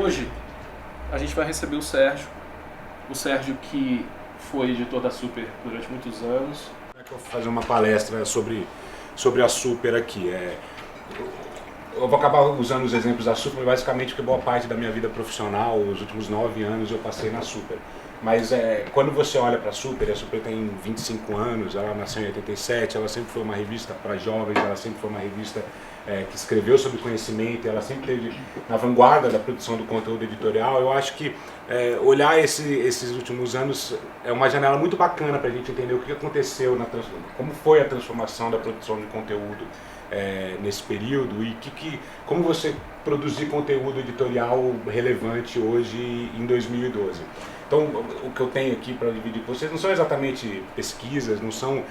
Hoje a gente vai receber o Sérgio que foi editor da Super durante muitos anos. Eu vou fazer uma palestra sobre a Super aqui. Eu vou acabar usando os exemplos da Super basicamente porque boa parte da minha vida profissional, os últimos 9 anos eu passei na Super. Mas quando você olha para a Super tem 25 anos, ela nasceu em 87, ela sempre foi uma revista para jovens, ela sempre foi uma revista que escreveu sobre conhecimento, ela sempre esteve na vanguarda da produção do conteúdo editorial. Eu acho que olhar esses últimos anos é uma janela muito bacana para a gente entender o que aconteceu, como foi a transformação da produção de conteúdo nesse período e como você produzir conteúdo editorial relevante hoje em 2012. Então, o que eu tenho aqui para dividir com vocês não são exatamente pesquisas, não são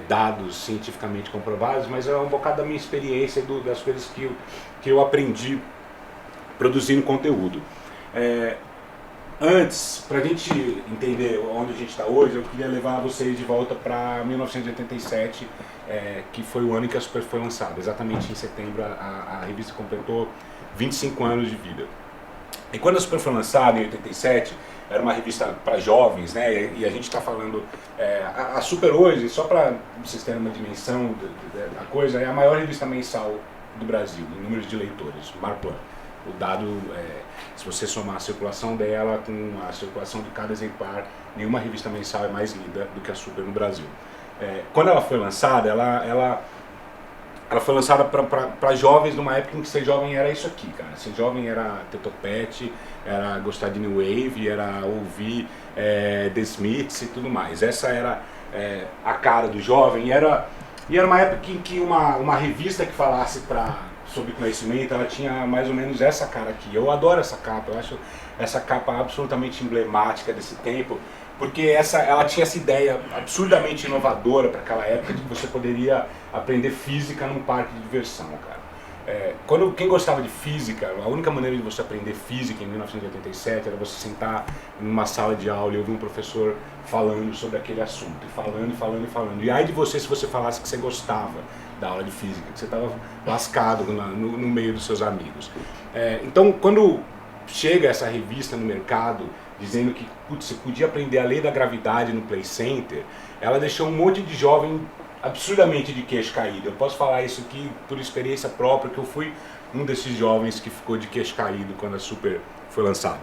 dados cientificamente comprovados, mas é um bocado da minha experiência, das coisas que eu aprendi produzindo conteúdo. Antes, para a gente entender onde a gente está hoje, eu queria levar vocês de volta para 1987, que foi o ano em que a Super foi lançada. Exatamente em setembro, a revista completou 25 anos de vida. E quando a Super foi lançada, em 87, era uma revista para jovens, né? E a gente está falando... a Super hoje, só para vocês terem uma dimensão da coisa, é a maior revista mensal do Brasil, em números de leitores, Marplan. O dado, se você somar a circulação dela com a circulação de cada exemplar, nenhuma revista mensal é mais lida do que a Super no Brasil. Quando ela foi lançada, ela foi lançada para jovens numa época em que ser jovem era isso aqui, cara. Ser jovem era ter topete, era gostar de New Wave, era ouvir The Smiths e tudo mais. Essa era a cara do jovem. E era uma época em que uma revista que falasse sobre conhecimento, ela tinha mais ou menos essa cara aqui. Eu adoro essa capa, eu acho essa capa absolutamente emblemática desse tempo, porque ela tinha essa ideia absurdamente inovadora para aquela época de que você poderia aprender física num parque de diversão, cara. Quem gostava de física, a única maneira de você aprender física em 1987 era você sentar numa sala de aula e ouvir um professor falando sobre aquele assunto, e falando. E aí de você se você falasse que você gostava da aula de física, que você estava lascado no meio dos seus amigos. Então, quando chega essa revista no mercado dizendo que você podia aprender a lei da gravidade no Play Center, ela deixou um monte de jovem absurdamente de queixo caído. Eu posso falar isso aqui por experiência própria, que eu fui um desses jovens que ficou de queixo caído quando a Super foi lançada.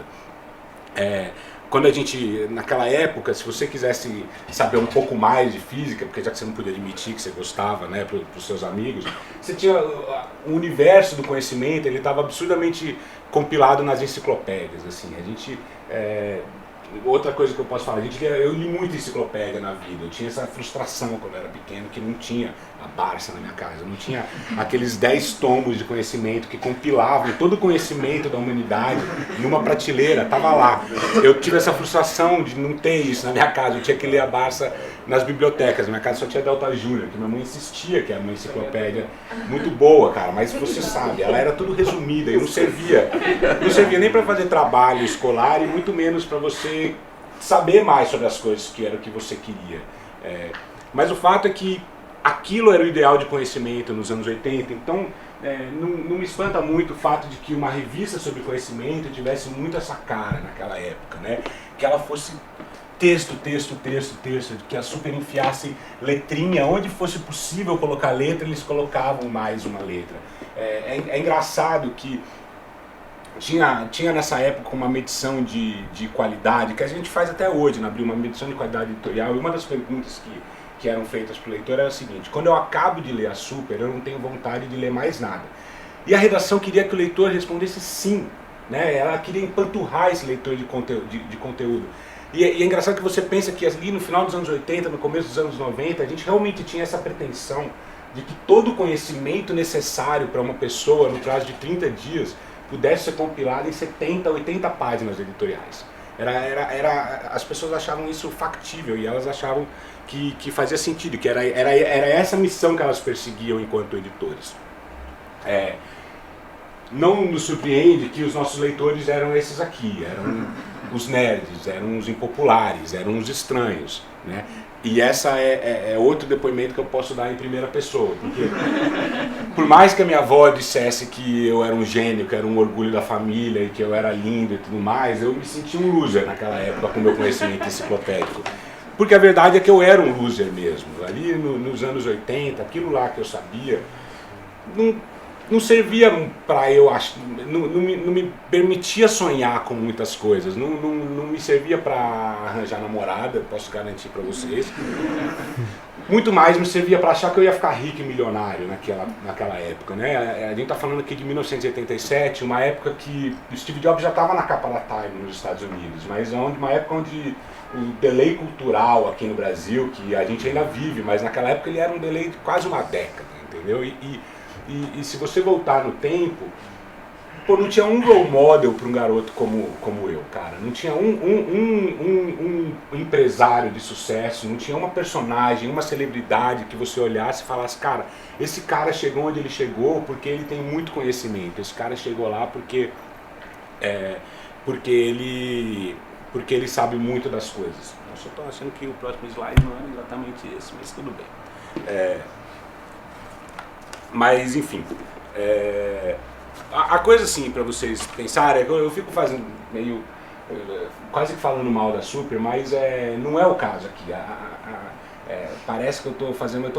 Quando a gente, naquela época, se você quisesse saber um pouco mais de física, porque já que você não podia admitir que você gostava, né, para os seus amigos, você tinha o universo do conhecimento, ele estava absurdamente compilado nas enciclopédias, assim. A gente outra coisa que eu posso falar, eu li muita enciclopédia na vida, eu tinha essa frustração quando eu era pequeno, que não tinha a Barça na minha casa, não tinha aqueles 10 tomos de conhecimento que compilavam todo o conhecimento da humanidade numa prateleira, tava lá. Eu tive essa frustração de não ter isso na minha casa, eu tinha que ler a Barça nas bibliotecas, na minha casa só tinha Delta Júnior, que minha mãe insistia que era uma enciclopédia muito boa, cara, mas você sabe, ela era tudo resumida e não servia nem para fazer trabalho escolar e muito menos para você saber mais sobre as coisas que era o que você queria. Mas o fato é que aquilo era o ideal de conhecimento nos anos 80, então não me espanta muito o fato de que uma revista sobre conhecimento tivesse muito essa cara naquela época, né? Que ela fosse texto, que a Super enfiasse letrinha, onde fosse possível colocar letra, eles colocavam mais uma letra. É engraçado que tinha nessa época uma medição de qualidade, que a gente faz até hoje, na Abril, uma medição de qualidade editorial, e uma das perguntas que eram feitas para o leitor era a seguinte: quando eu acabo de ler a Super, eu não tenho vontade de ler mais nada. E a redação queria que o leitor respondesse sim, né? Ela queria empanturrar esse leitor de conteúdo. E é engraçado que você pensa que ali no final dos anos 80, no começo dos anos 90, a gente realmente tinha essa pretensão de que todo o conhecimento necessário para uma pessoa, no prazo de 30 dias, pudesse ser compilado em 70, 80 páginas editoriais. As pessoas achavam isso factível e elas achavam que fazia sentido, que era essa missão que elas perseguiam enquanto editores. Não nos surpreende que os nossos leitores eram esses aqui, eram os nerds, eram os impopulares, eram os estranhos, né? E essa é outro depoimento que eu posso dar em primeira pessoa, porque por mais que a minha avó dissesse que eu era um gênio, que era um orgulho da família e que eu era lindo e tudo mais, eu me sentia um loser naquela época com o meu conhecimento enciclopédico. Porque a verdade é que eu era um loser mesmo. Ali nos anos 80, aquilo lá que eu sabia, não servia para eu, não me permitia sonhar com muitas coisas, não me servia para arranjar namorada, posso garantir para vocês. Muito mais me servia para achar que eu ia ficar rico e milionário naquela época, né? A gente está falando aqui de 1987, uma época que o Steve Jobs já estava na capa da Time nos Estados Unidos, mas uma época onde o delay cultural aqui no Brasil, que a gente ainda vive, mas naquela época ele era um delay de quase uma década, entendeu? E se você voltar no tempo, não tinha um role model para um garoto como eu, cara. Não tinha um empresário de sucesso, não tinha uma personagem, uma celebridade que você olhasse e falasse, cara, esse cara chegou onde ele chegou porque ele tem muito conhecimento, esse cara chegou lá porque ele sabe muito das coisas. Eu só estou achando que o próximo slide não é exatamente esse, mas tudo bem. Mas, enfim, a coisa assim, para vocês pensarem, é que eu fico fazendo meio, quase que falando mal da Super, mas não é o caso aqui. Parece que eu estou fazendo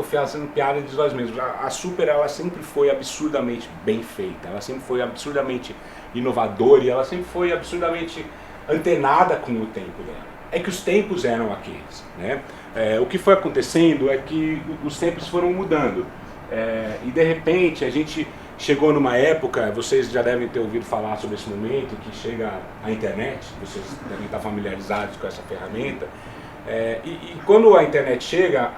piada de nós mesmos. A Super, ela sempre foi absurdamente bem feita, ela sempre foi absurdamente inovadora e ela sempre foi absurdamente antenada com o tempo dela. É que os tempos eram aqueles, né? O que foi acontecendo é que os tempos foram mudando. E de repente a gente chegou numa época, vocês já devem ter ouvido falar sobre esse momento, que chega a internet, vocês devem estar familiarizados com essa ferramenta, e quando a internet chega,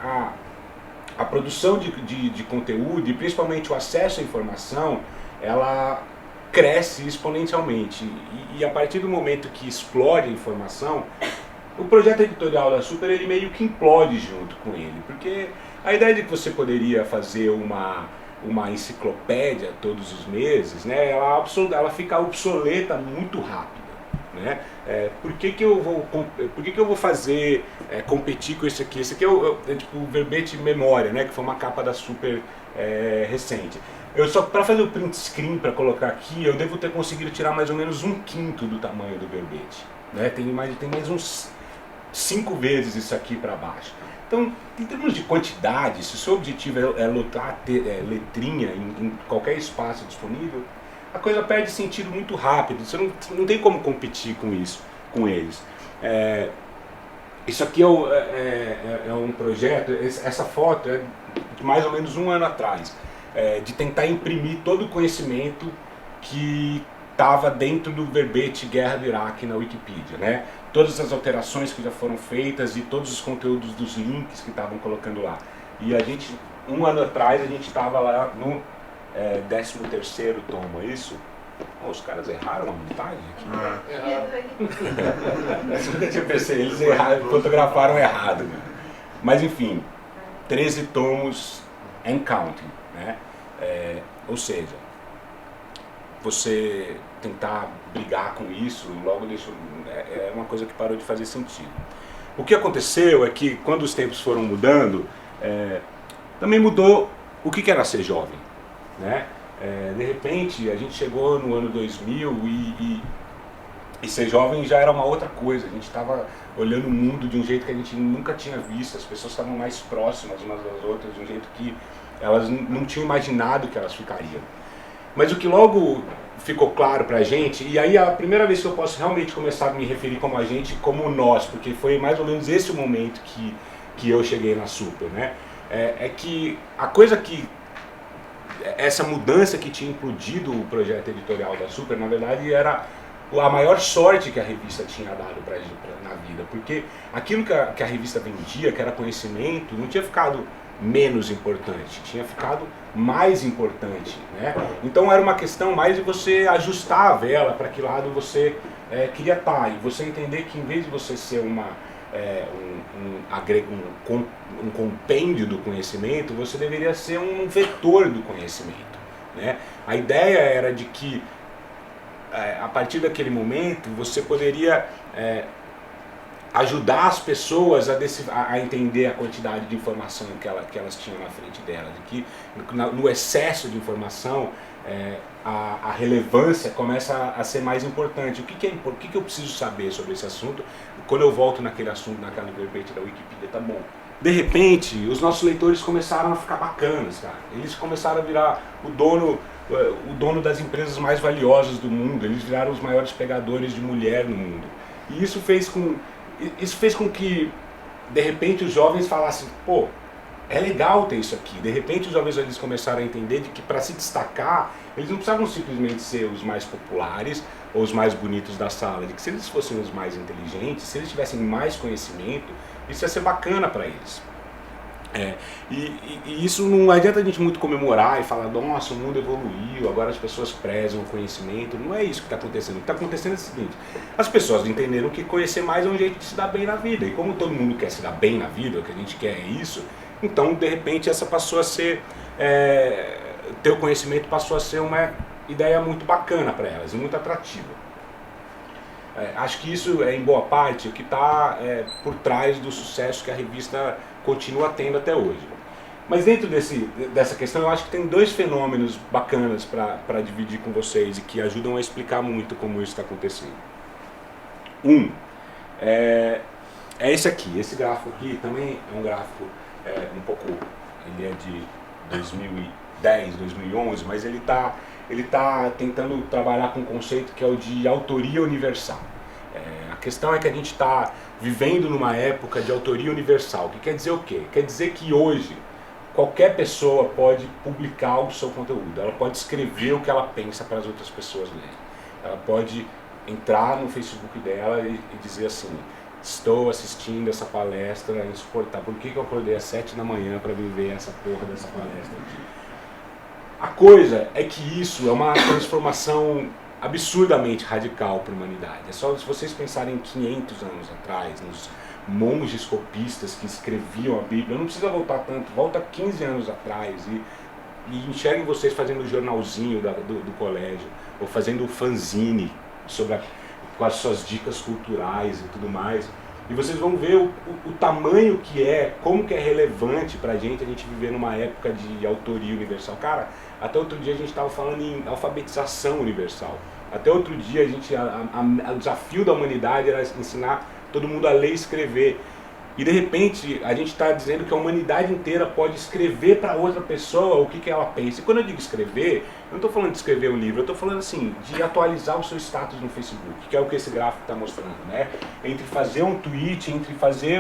a produção de conteúdo e principalmente o acesso à informação, ela cresce exponencialmente, e a partir do momento que explode a informação, o projeto editorial da Super, ele meio que implode junto com ele, porque a ideia de que você poderia fazer uma enciclopédia todos os meses, né, ela fica obsoleta muito rápido, né? Por que eu vou fazer competir com esse aqui? Esse aqui é tipo o verbete memória, né, que foi uma capa da Super recente. Eu só para fazer o print screen para colocar aqui, eu devo ter conseguido tirar mais ou menos 1/5 do tamanho do verbete, né? Tem mais uns 5 vezes isso aqui para baixo. Então, em termos de quantidade, se o seu objetivo é lotar letrinha em qualquer espaço disponível, a coisa perde sentido muito rápido. Você não tem como competir com eles. Isso aqui é um projeto, essa foto é de mais ou menos 1 ano atrás, de tentar imprimir todo o conhecimento que estava dentro do verbete Guerra do Iraque na Wikipedia, né? Todas as alterações que já foram feitas e todos os conteúdos dos links que estavam colocando lá. E a gente, 1 ano atrás, a gente estava lá no 13º tomo, é isso? Os caras erraram a montagem aqui. Eu pensei, eles erraram, fotografaram errado. Né? Mas enfim, 13 tomos and counting, né? Ou seja, você tentar brigar com isso, logo deixa, é uma coisa que parou de fazer sentido. O que aconteceu é que quando os tempos foram mudando, também mudou o que era ser jovem, né? De repente a gente chegou no ano 2000 e ser jovem já era uma outra coisa. A gente estava olhando o mundo de um jeito que a gente nunca tinha visto, as pessoas estavam mais próximas umas das outras de um jeito que elas não tinham imaginado que elas ficariam. Mas o que logo ficou claro pra gente, e aí a primeira vez que eu posso realmente começar a me referir como a gente, como nós, porque foi mais ou menos esse o momento que eu cheguei na Super, né? É que a coisa que, essa mudança que tinha implodido o projeto editorial da Super, na verdade era a maior sorte que a revista tinha dado na vida, porque aquilo que a revista vendia, que era conhecimento, não tinha ficado menos importante, tinha ficado mais importante, né? Então era uma questão mais de você ajustar a vela para que lado você queria estar, e você entender que em vez de você ser um compêndio do conhecimento, você deveria ser um vetor do conhecimento, né? A ideia era de que a partir daquele momento você poderia ajudar as pessoas a entender a quantidade de informação que elas tinham na frente delas, de que no excesso de informação a relevância começa a ser mais importante. O que eu preciso saber sobre esse assunto? Quando eu volto naquele assunto, naquela vertente da Wikipedia, tá bom. De repente, os nossos leitores começaram a ficar bacanas, cara. Eles começaram a virar o dono das empresas mais valiosas do mundo. Eles viraram os maiores pegadores de mulher no mundo. E isso fez com que, de repente, os jovens falassem, pô, é legal ter isso aqui. De repente, os jovens eles começaram a entender de que para se destacar, eles não precisavam simplesmente ser os mais populares ou os mais bonitos da sala. De que se eles fossem os mais inteligentes, se eles tivessem mais conhecimento, isso ia ser bacana para eles. E isso não adianta a gente muito comemorar e falar, nossa, o mundo evoluiu, agora as pessoas prezam o conhecimento. Não é isso que está acontecendo. O que está acontecendo é o seguinte: as pessoas entenderam que conhecer mais é um jeito de se dar bem na vida. E como todo mundo quer se dar bem na vida, o que a gente quer é isso, então de repente essa passou a ser, ter o conhecimento passou a ser uma ideia muito bacana para elas e muito atrativa. Acho que isso é em boa parte o que está por trás do sucesso que a revista continua tendo até hoje. Mas dentro dessa questão eu acho que tem dois fenômenos bacanas para dividir com vocês e que ajudam a explicar muito como isso está acontecendo. Um é esse aqui, esse gráfico aqui também é um gráfico um pouco, ele é de 2010, 2011, mas ele está tentando trabalhar com um conceito que é o de autoria universal. A questão é que a gente está vivendo numa época de autoria universal. O que quer dizer o quê? Quer dizer que hoje qualquer pessoa pode publicar o seu conteúdo, ela pode escrever o que ela pensa para as outras pessoas lerem. Ela pode entrar no Facebook dela e dizer assim: estou assistindo essa palestra insuportável, por que eu acordei às 7 da manhã para viver essa porra dessa palestra aqui? A coisa é que isso é uma transformação absurdamente radical para a humanidade. É só se vocês pensarem 500 anos atrás, nos monges copistas que escreviam a Bíblia, não precisa voltar tanto, volta 15 anos atrás e enxerguem vocês fazendo o jornalzinho do colégio, ou fazendo o fanzine com as suas dicas culturais e tudo mais. E vocês vão ver o tamanho que como que é relevante pra gente a gente viver numa época de autoria universal. Cara, até outro dia a gente estava falando em alfabetização universal. Até outro dia o desafio da humanidade era ensinar todo mundo a ler e escrever. E de repente a gente está dizendo que a humanidade inteira pode escrever para outra pessoa o que ela pensa. E quando eu digo escrever, eu não estou falando de escrever um livro, eu estou falando assim, de atualizar o seu status no Facebook, que é o que esse gráfico está mostrando, né? Entre fazer um tweet, entre fazer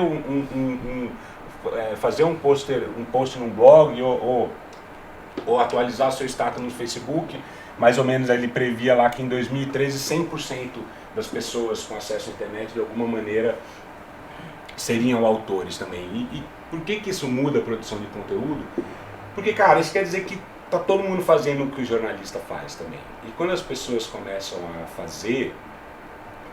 fazer um post num blog ou atualizar o seu status no Facebook. Mais ou menos ele previa lá que em 2013 100% das pessoas com acesso à internet de alguma maneira seriam autores também. E por que isso muda a produção de conteúdo? Porque, cara, isso quer dizer que tá todo mundo fazendo o que o jornalista faz também. E quando as pessoas começam a fazer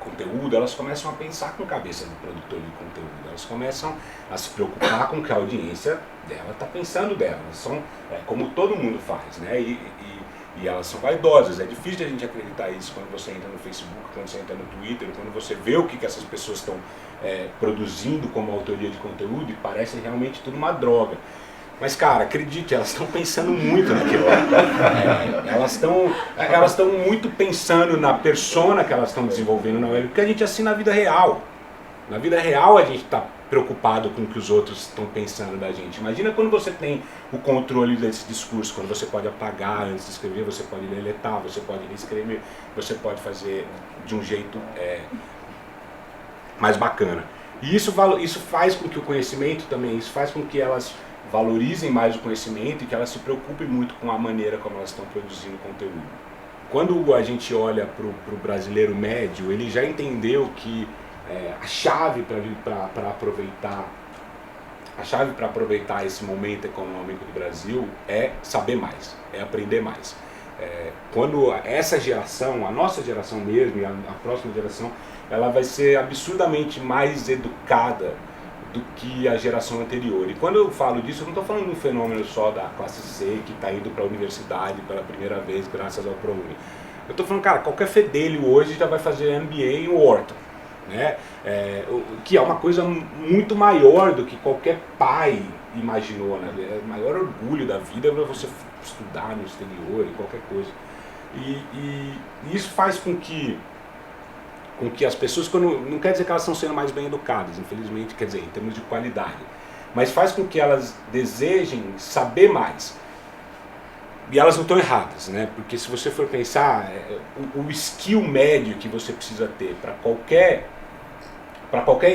conteúdo, elas começam a pensar com a cabeça do produtor de conteúdo. Elas começam a se preocupar com o que a audiência dela está pensando dela. Elas são como todo mundo faz, né? E elas são vaidosas. É difícil de a gente acreditar isso quando você entra no Facebook, quando você entra no Twitter, quando você vê o que essas pessoas estão produzindo como autoria de conteúdo e parece realmente tudo uma droga. Mas, cara, acredite, elas estão pensando muito naquilo. Elas estão muito pensando na persona que elas estão desenvolvendo na web, porque a gente assina na vida real. Na vida real a gente está preocupado com o que os outros estão pensando da gente. Imagina quando você tem o controle desse discurso, quando você pode apagar antes de escrever, você pode deletar, você pode reescrever, você pode fazer de um jeito mais bacana. E isso faz com que o conhecimento também, isso faz com que elas valorizem mais o conhecimento e que elas se preocupem muito com a maneira como elas estão produzindo conteúdo. Quando a gente olha para o brasileiro médio, ele já entendeu que a chave para aproveitar A chave para aproveitar esse momento econômico do Brasil é saber mais, é aprender mais. Quando essa geração, a nossa geração mesmo, e a próxima geração, ela vai ser absurdamente mais educada do que a geração anterior. E quando eu falo disso, eu não estou falando de um fenômeno só da classe C que está indo para a universidade pela primeira vez graças ao ProUni. Eu estou falando, cara, qualquer fedelho hoje já vai fazer MBA em Wharton, né? Que é uma coisa muito maior do que qualquer pai imaginou, né? É o maior orgulho da vida para você estudar no exterior e qualquer coisa. E isso faz com que as pessoas, não quer dizer que elas estão sendo mais bem educadas, infelizmente, quer dizer, em termos de qualidade, mas faz com que elas desejem saber mais. E elas não estão erradas, né? Porque se você for pensar, o skill médio que você precisa ter para qualquer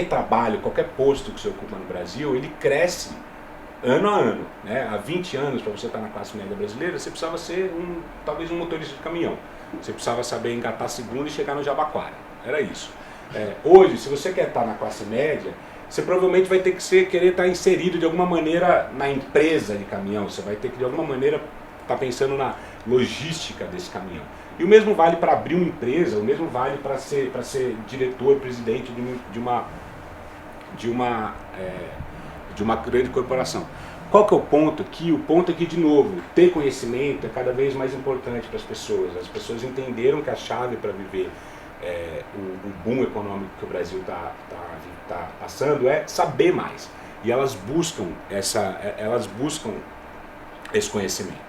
trabalho, qualquer posto que você ocupa no Brasil, ele cresce ano a ano, né? Há 20 anos, para você estar na classe média brasileira, você precisava ser talvez um motorista de caminhão. Você precisava saber engatar segunda e chegar no Jabaquara. Era isso. Hoje, se você quer estar na classe média, você provavelmente vai ter que querer estar inserido de alguma maneira na empresa de caminhão. Você vai ter que de alguma maneira estar pensando na logística desse caminhão. E o mesmo vale para abrir uma empresa, o mesmo vale para ser diretor, presidente de uma grande corporação. Qual que é o ponto aqui? O ponto aqui, de novo, ter conhecimento é cada vez mais importante para as pessoas. As pessoas entenderam que a chave para viver o boom econômico que o Brasil está passando é saber mais. E elas buscam esse conhecimento.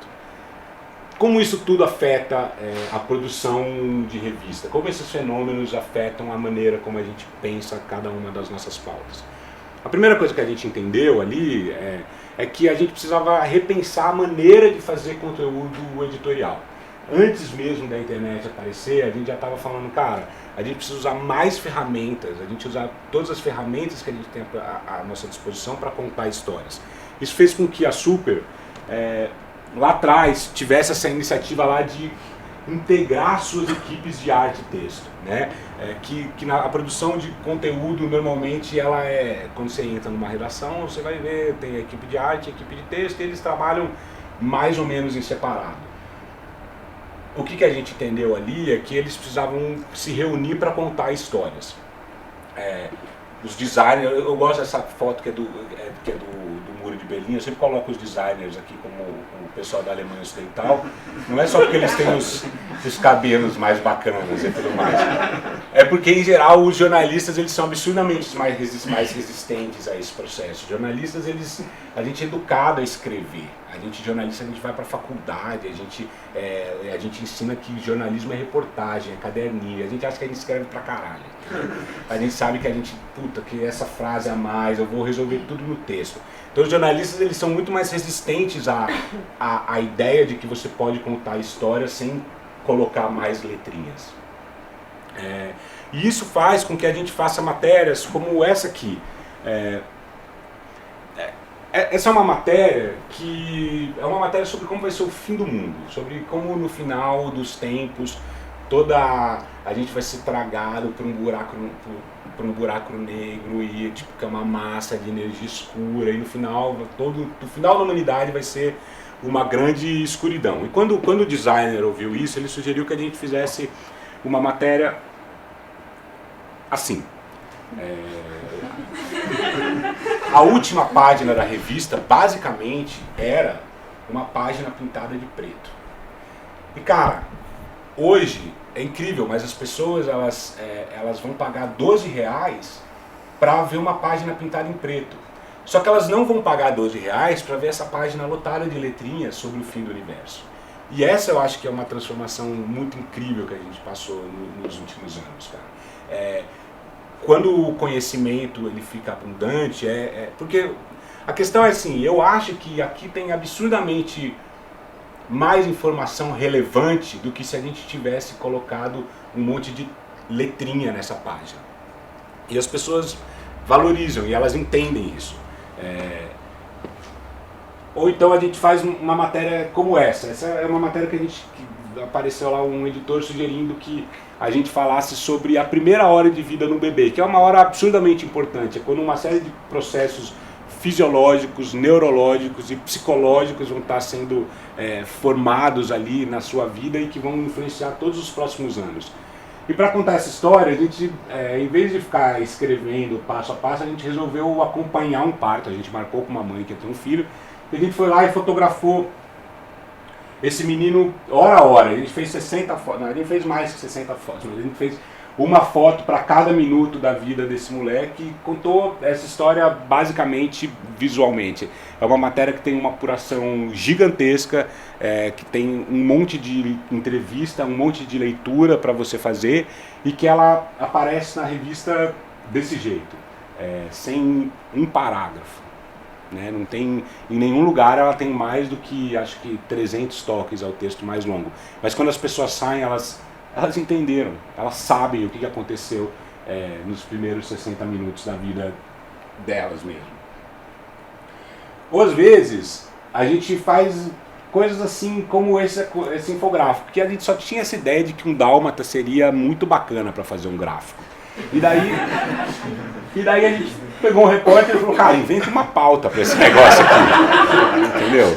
Como isso tudo afeta a produção de revista? Como esses fenômenos afetam a maneira como a gente pensa cada uma das nossas pautas? A primeira coisa que a gente entendeu ali é que a gente precisava repensar a maneira de fazer conteúdo editorial. Antes mesmo da internet aparecer, a gente já estava falando, cara, a gente precisa usar mais ferramentas, a gente usar todas as ferramentas que a gente tem à nossa disposição para contar histórias. Isso fez com que a Super, lá atrás, tivesse essa iniciativa lá de integrar suas equipes de arte e texto, né? A produção de conteúdo, normalmente, ela quando você entra numa redação, você vai ver, tem a equipe de arte e a equipe de texto, e eles trabalham mais ou menos em separado. O que a gente entendeu ali é que eles precisavam se reunir para contar histórias. Os designers, eu gosto dessa foto que é do Muro de Berlim, eu sempre coloco os designers aqui como o pessoal da Alemanha Ocidental. Não é só porque eles têm os cabelos mais bacanas e tudo mais. É porque, em geral, os jornalistas eles são absurdamente mais resistentes a esse processo. Os jornalistas, a gente é educado a escrever. Jornalista, a gente vai para a faculdade, a gente ensina que jornalismo é reportagem, é caderninho. A gente acha que a gente escreve pra caralho. A gente sabe que essa frase a mais, eu vou resolver tudo no texto. Então os jornalistas eles são muito mais resistentes à ideia de que você pode contar histórias sem colocar mais letrinhas. E isso faz com que a gente faça matérias como essa aqui. Essa é uma matéria sobre como vai ser o fim do mundo, sobre como no final dos tempos a gente vai ser tragado por um buraco negro e que é uma massa de energia escura, e no final da humanidade vai ser uma grande escuridão. E quando o designer ouviu isso, ele sugeriu que a gente fizesse uma matéria assim. A última página da revista, basicamente, era uma página pintada de preto. E, cara, hoje é incrível, mas as pessoas elas vão pagar R$12 para ver uma página pintada em preto. Só que elas não vão pagar R$12 para ver essa página lotada de letrinhas sobre o fim do universo. E essa eu acho que é uma transformação muito incrível que a gente passou nos últimos anos, cara. Quando o conhecimento ele fica abundante, porque a questão é assim, eu acho que aqui tem absurdamente mais informação relevante do que se a gente tivesse colocado um monte de letrinha nessa página. E as pessoas valorizam e elas entendem isso. Ou então a gente faz uma matéria como essa. Essa é uma matéria que apareceu lá um editor sugerindo que a gente falasse sobre a primeira hora de vida no bebê, que é uma hora absurdamente importante. É quando uma série de processos fisiológicos, neurológicos e psicológicos vão estar sendo formados ali na sua vida e que vão influenciar todos os próximos anos. E para contar essa história, a gente, em vez de ficar escrevendo passo a passo, a gente resolveu acompanhar um parto. A gente marcou com uma mãe que ia ter um filho, e a gente foi lá e fotografou esse menino hora a hora. A gente fez 60 fotos, não, a gente fez mais que 60 fotos, mas a gente fez uma foto para cada minuto da vida desse moleque e contou essa história basicamente visualmente. É uma matéria que tem uma apuração gigantesca, que tem um monte de entrevista, um monte de leitura para você fazer e que ela aparece na revista desse jeito, sem um parágrafo. Né? Não tem, em nenhum lugar ela tem mais do que, acho que 300 toques ao texto mais longo. Mas quando as pessoas saem, elas entenderam, elas sabem o que aconteceu nos primeiros 60 minutos da vida delas mesmo. Ou às vezes, a gente faz coisas assim como esse infográfico, que a gente só tinha essa ideia de que um dálmata seria muito bacana para fazer um gráfico. E daí a gente pegou um repórter e falou, cara, inventa uma pauta para esse negócio aqui, entendeu?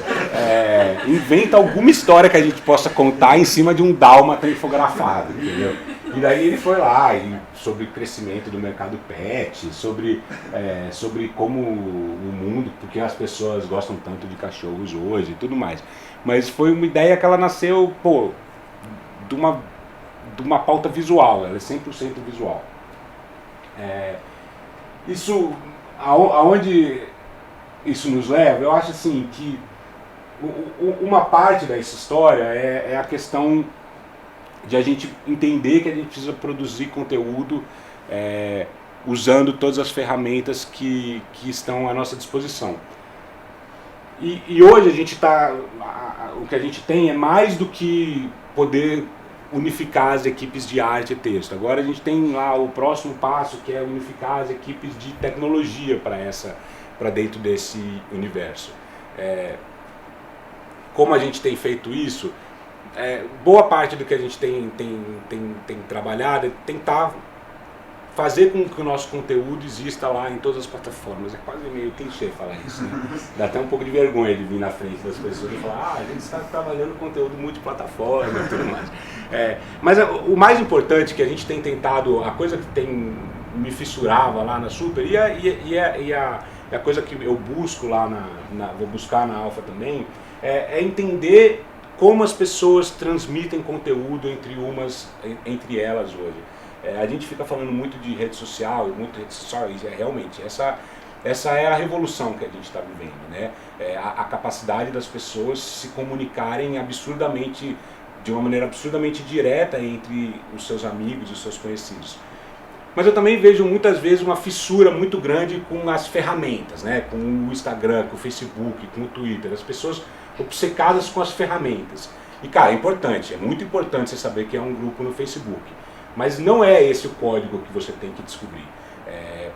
Inventa alguma história que a gente possa contar em cima de um dálmata infografado, entendeu? E daí ele foi lá, sobre o crescimento do mercado pet, sobre como o mundo, porque as pessoas gostam tanto de cachorros hoje e tudo mais. Mas foi uma ideia que ela nasceu, de uma pauta visual, ela é 100% visual. Isso, aonde isso nos leva, eu acho assim que uma parte dessa história é a questão de a gente entender que a gente precisa produzir conteúdo usando todas as ferramentas que estão à nossa disposição. E hoje a gente o que a gente tem é mais do que poder unificar as equipes de arte e texto. Agora a gente tem lá o próximo passo, que é unificar as equipes de tecnologia para dentro desse universo. Como a gente tem feito isso, boa parte do que a gente tem trabalhado é tentar fazer com que o nosso conteúdo exista lá em todas as plataformas. É quase meio clichê falar isso, né? Dá até um pouco de vergonha de vir na frente das pessoas e falar, a gente está trabalhando conteúdo multiplataforma e tudo mais. Mas o mais importante que a gente tem tentado, a coisa que me fissurava lá na Super, e a coisa que eu busco lá vou buscar na Alpha também, é entender como as pessoas transmitem conteúdo entre elas hoje. A gente fica falando muito de rede social, e realmente, essa é a revolução que a gente está vivendo, né? A capacidade das pessoas se comunicarem de uma maneira absurdamente direta entre os seus amigos e os seus conhecidos. Mas eu também vejo muitas vezes uma fissura muito grande com as ferramentas, né? Com o Instagram, com o Facebook, com o Twitter, as pessoas obcecadas com as ferramentas. E cara, é muito importante você saber que é um grupo no Facebook. Mas não é esse o código que você tem que descobrir.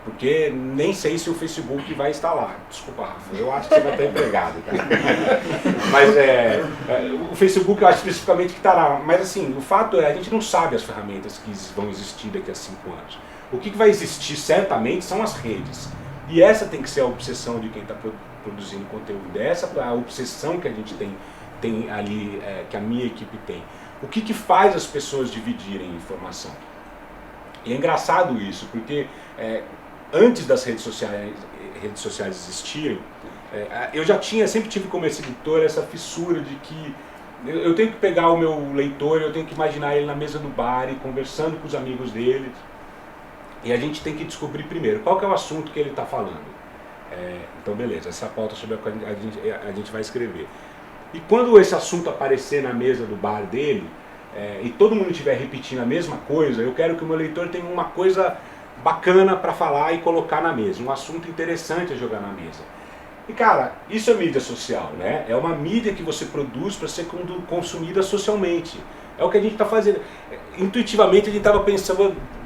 Porque nem sei se o Facebook vai estar lá. Desculpa, Rafa, eu acho que você vai estar empregado. Cara. Mas o Facebook eu acho especificamente que está lá. Mas assim, o fato a gente não sabe as ferramentas que vão existir daqui a 5 anos. O que vai existir certamente são as redes. E essa tem que ser a obsessão de quem está produzindo conteúdo. Essa é a obsessão que a gente tem ali, que a minha equipe tem. O que faz as pessoas dividirem informação? E é engraçado isso, porque antes das redes sociais existirem, eu sempre tive como esse editor essa fissura de que eu tenho que pegar o meu leitor, eu tenho que imaginar ele na mesa do bar e conversando com os amigos dele, e a gente tem que descobrir primeiro qual que é o assunto que ele está falando. Então beleza, essa pauta sobre a qual a gente vai escrever. E quando esse assunto aparecer na mesa do bar dele, e todo mundo estiver repetindo a mesma coisa, eu quero que o meu leitor tenha uma coisa bacana para falar e colocar na mesa, um assunto interessante a jogar na mesa. E cara, isso é mídia social, né? É uma mídia que você produz para ser consumida socialmente. É o que a gente está fazendo. Intuitivamente a gente estava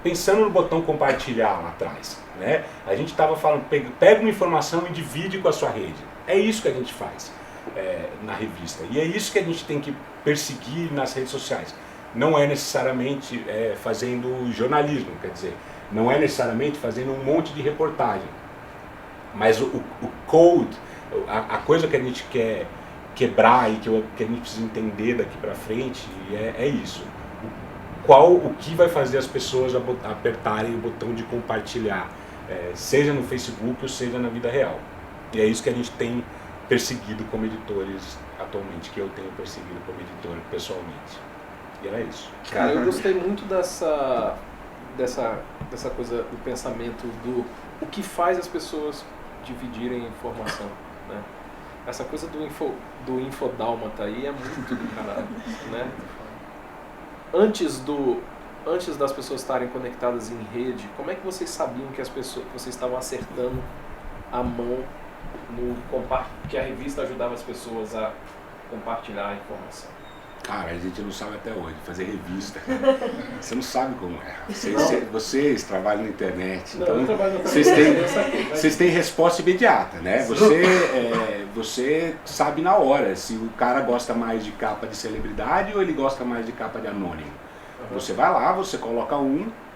pensando no botão compartilhar lá atrás, né? A gente estava falando, pega uma informação e divide com a sua rede. É isso que a gente faz na revista. E é isso que a gente tem que perseguir nas redes sociais. Não é necessariamente fazendo jornalismo, quer dizer, não é necessariamente fazendo um monte de reportagem. Mas o code, a coisa que a gente quer quebrar e que a gente precisa entender daqui para frente é isso. O que vai fazer as pessoas apertarem o botão de compartilhar, seja no Facebook ou seja na vida real. E é isso que a gente tem perseguido como editores atualmente, que eu tenho perseguido como editor pessoalmente. E era isso. Cara, eu gostei muito dessa coisa do pensamento do o que faz as pessoas dividirem informação, né? Essa coisa do infodálmata aí é muito do caralho, né? Antes das pessoas estarem conectadas em rede, como é que vocês sabiam que vocês estavam acertando a mão que a revista ajudava as pessoas a compartilhar a informação? Cara, a gente não sabe até hoje, fazer revista. Você não sabe como é. Vocês trabalham na internet, Não, então eu trabalho na vocês têm resposta imediata, né? Você sabe na hora se o cara gosta mais de capa de celebridade ou ele gosta mais de capa de anônimo. Você vai lá, você coloca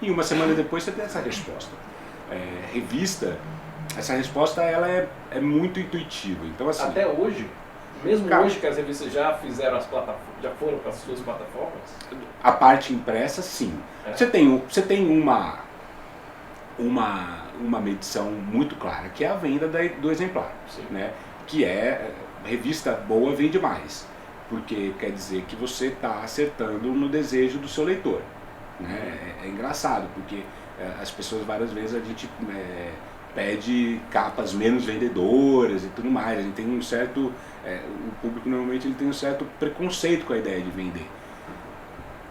e uma semana depois você tem essa resposta. Revista, essa resposta ela é muito intuitiva. Então, assim, até hoje? Mesmo hoje que as revistas já fizeram já foram para as suas plataformas? A parte impressa, sim. Você tem uma medição muito clara, que é a venda do exemplar, né? Que revista boa vende mais, porque quer dizer que você está acertando no desejo do seu leitor, né? É engraçado, porque as pessoas várias vezes a gente pede capas menos vendedoras e tudo mais. A gente tem um certo, o público normalmente ele tem um certo preconceito com a ideia de vender.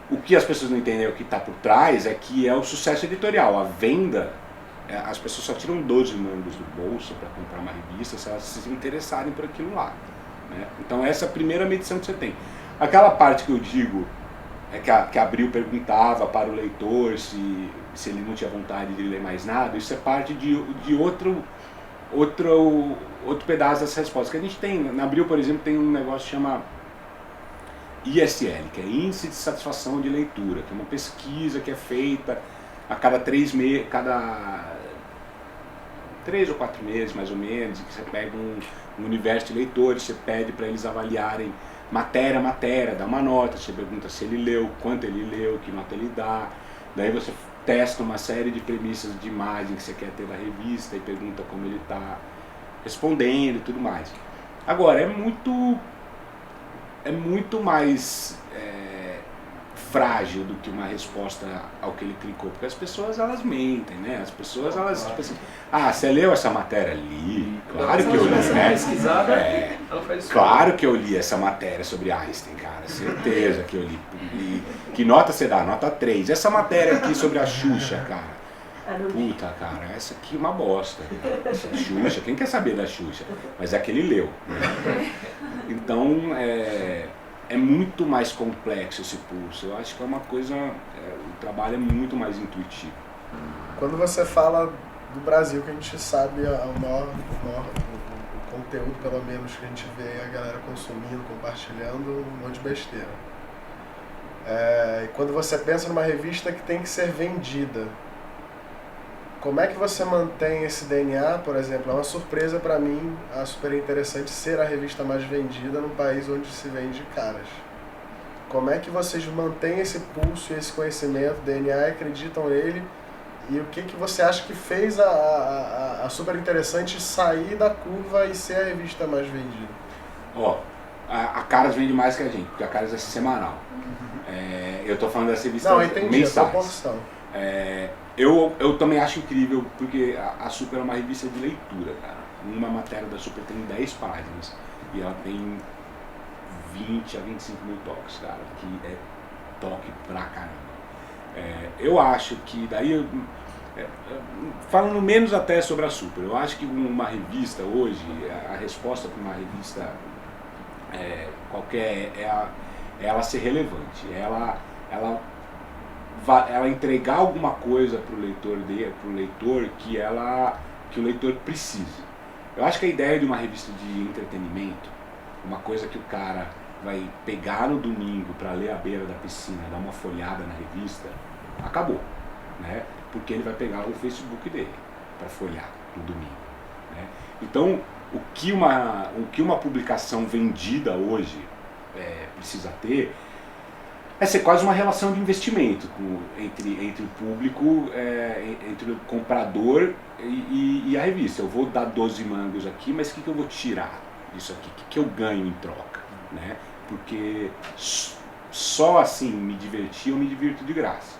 O que as pessoas não entendem, o que está por trás, é que é o sucesso editorial. A venda, as pessoas só tiram 12 mangos do bolso para comprar uma revista se elas se interessarem por aquilo lá, né? Então essa é a primeira medição que você tem. Aquela parte que eu digo, que a Abril perguntava para o leitor se ele não tinha vontade de ler mais nada, isso é parte de outro pedaço dessa resposta. Que a gente tem, na Abril, por exemplo, tem um negócio que chama ISL, que é Índice de Satisfação de Leitura, que é uma pesquisa que é feita a cada 3 ou 4 meses, mais ou menos, e que você pega um universo de leitores, você pede para eles avaliarem matéria, dá uma nota, você pergunta se ele leu, quanto ele leu, que nota ele dá, daí você testa uma série de premissas de imagem que você quer ter da revista e pergunta como ele está respondendo e tudo mais. Agora, é muito mais frágil do que uma resposta ao que ele clicou, porque as pessoas elas mentem, né? As pessoas elas tipo assim, você leu essa matéria? Li, claro que eu li, né? Claro que eu li essa matéria sobre Einstein, cara, certeza que eu li. Que nota você dá? Nota 3. Essa matéria aqui sobre a Xuxa, cara. Puta, cara, essa aqui é uma bosta. Essa Xuxa, quem quer saber da Xuxa? Mas é que ele leu, né? Então, é muito mais complexo esse pulso. Eu acho que é uma coisa, o trabalho é muito mais intuitivo. Quando você fala do Brasil, que a gente sabe o conteúdo, pelo menos, que a gente vê a galera consumindo, compartilhando, um monte de besteira. E quando você pensa numa revista que tem que ser vendida, como é que você mantém esse DNA, por exemplo? É uma surpresa para mim, super interessante, ser a revista mais vendida num país onde se vende caras. Como é que vocês mantêm esse pulso e esse conhecimento, DNA, e acreditam nele? E o que você acha que fez a Super Interessante sair da curva e ser a revista mais vendida? A Caras vende mais que a gente, porque a Caras é semanal. Eu tô falando das revistas mensais. Não, entendi, a proporção. Eu também acho incrível, porque a Super é uma revista de leitura, cara. Uma matéria da Super tem 10 páginas e ela tem 20 a 25 mil toques, cara, que é toque pra caramba. Eu acho que daí, falando menos até sobre a Super, eu acho que uma revista hoje, a resposta para uma revista qualquer é ela ser relevante, ela entregar alguma coisa para o leitor que o leitor precise. Eu acho que a ideia de uma revista de entretenimento, uma coisa que o cara vai pegar no domingo para ler à beira da piscina, dar uma folhada na revista, acabou, né? Porque ele vai pegar o Facebook dele para folhear no domingo. né? Então, o que uma publicação vendida hoje precisa ter é ser quase uma relação de investimento entre o público, entre o comprador e a revista. Eu vou dar 12 mangos aqui, mas o que eu vou tirar disso aqui? O que eu ganho em troca? Né? Porque só assim me divertir, eu me divirto de graça.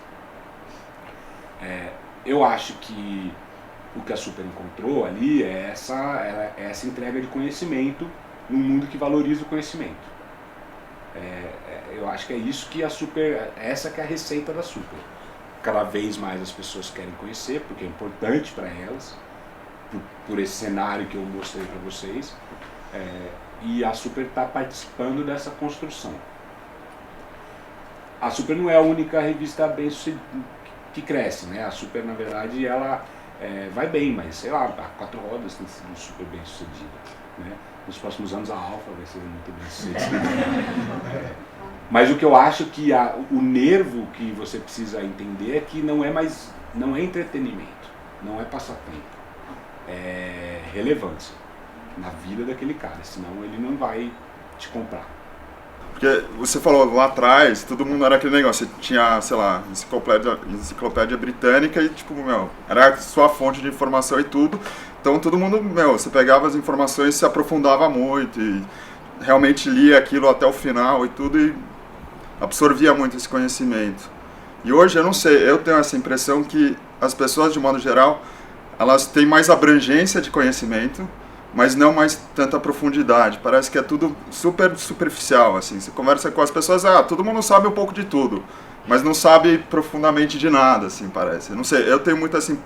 Eu acho que o que a Super encontrou ali é essa entrega de conhecimento num mundo que valoriza o conhecimento. Eu acho que é isso que a Super, essa que é a receita da Super. Cada vez mais as pessoas querem conhecer, porque é importante para elas, por esse cenário que eu mostrei para vocês, e a Super está participando dessa construção. A Super não é a única revista que cresce, né? A Super, na verdade, ela vai bem, mas sei lá, a Quatro Rodas tem sido super bem sucedida, né? Nos próximos anos a Alfa vai ser muito bem sucedida. Mas o que eu acho que o nervo que você precisa entender é que não é entretenimento, não é passatempo, é relevância na vida daquele cara, senão ele não vai te comprar. Porque você falou lá atrás, todo mundo era aquele negócio, você tinha, sei lá, enciclopédia britânica e tipo, era a sua fonte de informação e tudo. Então todo mundo, você pegava as informações, se aprofundava muito e realmente lia aquilo até o final e tudo e absorvia muito esse conhecimento. E hoje, eu não sei, eu tenho essa impressão que as pessoas, de modo geral, elas têm mais abrangência de conhecimento, mas não mais tanta profundidade. Parece que é tudo super superficial, assim. Você conversa com as pessoas, todo mundo sabe um pouco de tudo, mas não sabe profundamente de nada, assim, parece. Eu não sei, eu tenho muito essa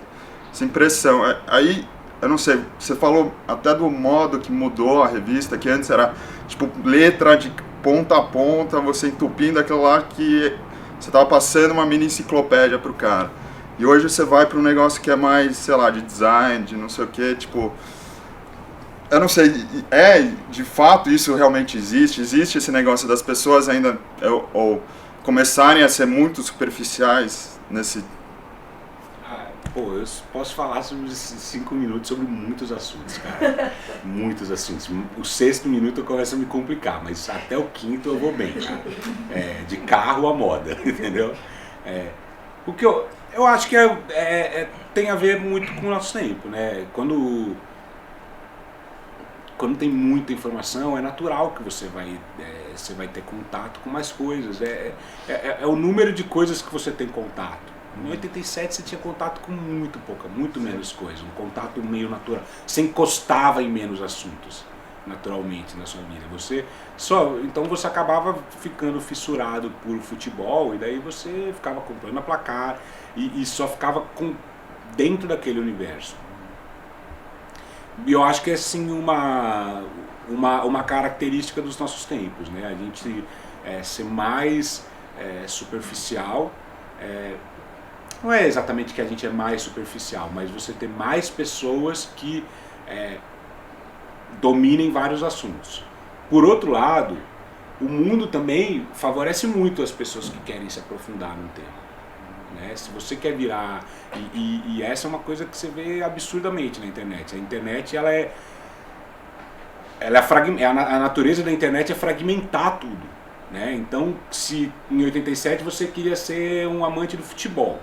impressão. Aí, eu não sei, você falou até do modo que mudou a revista, que antes era, tipo, letra de ponta a ponta, você entupindo aquilo lá que você estava passando uma mini enciclopédia pro cara. E hoje você vai para um negócio que é mais, sei lá, de design, de não sei o que, tipo... Eu não sei, de fato isso realmente existe? Existe esse negócio das pessoas ainda ou começarem a ser muito superficiais nesse... Eu posso falar sobre esses 5 minutos sobre muitos assuntos, cara. Muitos assuntos. O 6º minuto eu começo a me complicar, mas até o 5º eu vou bem, cara. De carro a moda, entendeu? O que eu acho que tem a ver muito com o nosso tempo, né? Quando tem muita informação, é natural que você vai ter contato com mais coisas. É o número de coisas que você tem contato. Em 87 você tinha contato com muito menos coisas, um contato meio natural. Você encostava em menos assuntos, naturalmente, na sua vida. Então você acabava ficando fissurado por futebol e daí você ficava comprando a placar e só ficava dentro daquele universo. E eu acho que é assim uma característica dos nossos tempos, né? A gente ser mais superficial. Não é exatamente que a gente é mais superficial, mas você ter mais pessoas que dominem vários assuntos. Por outro lado, o mundo também favorece muito as pessoas que querem se aprofundar num tema. Né? Se você quer virar... E essa é uma coisa que você vê absurdamente na internet. A internet, a natureza da internet é fragmentar tudo. Né? Então, se em 87 você queria ser um amante do futebol,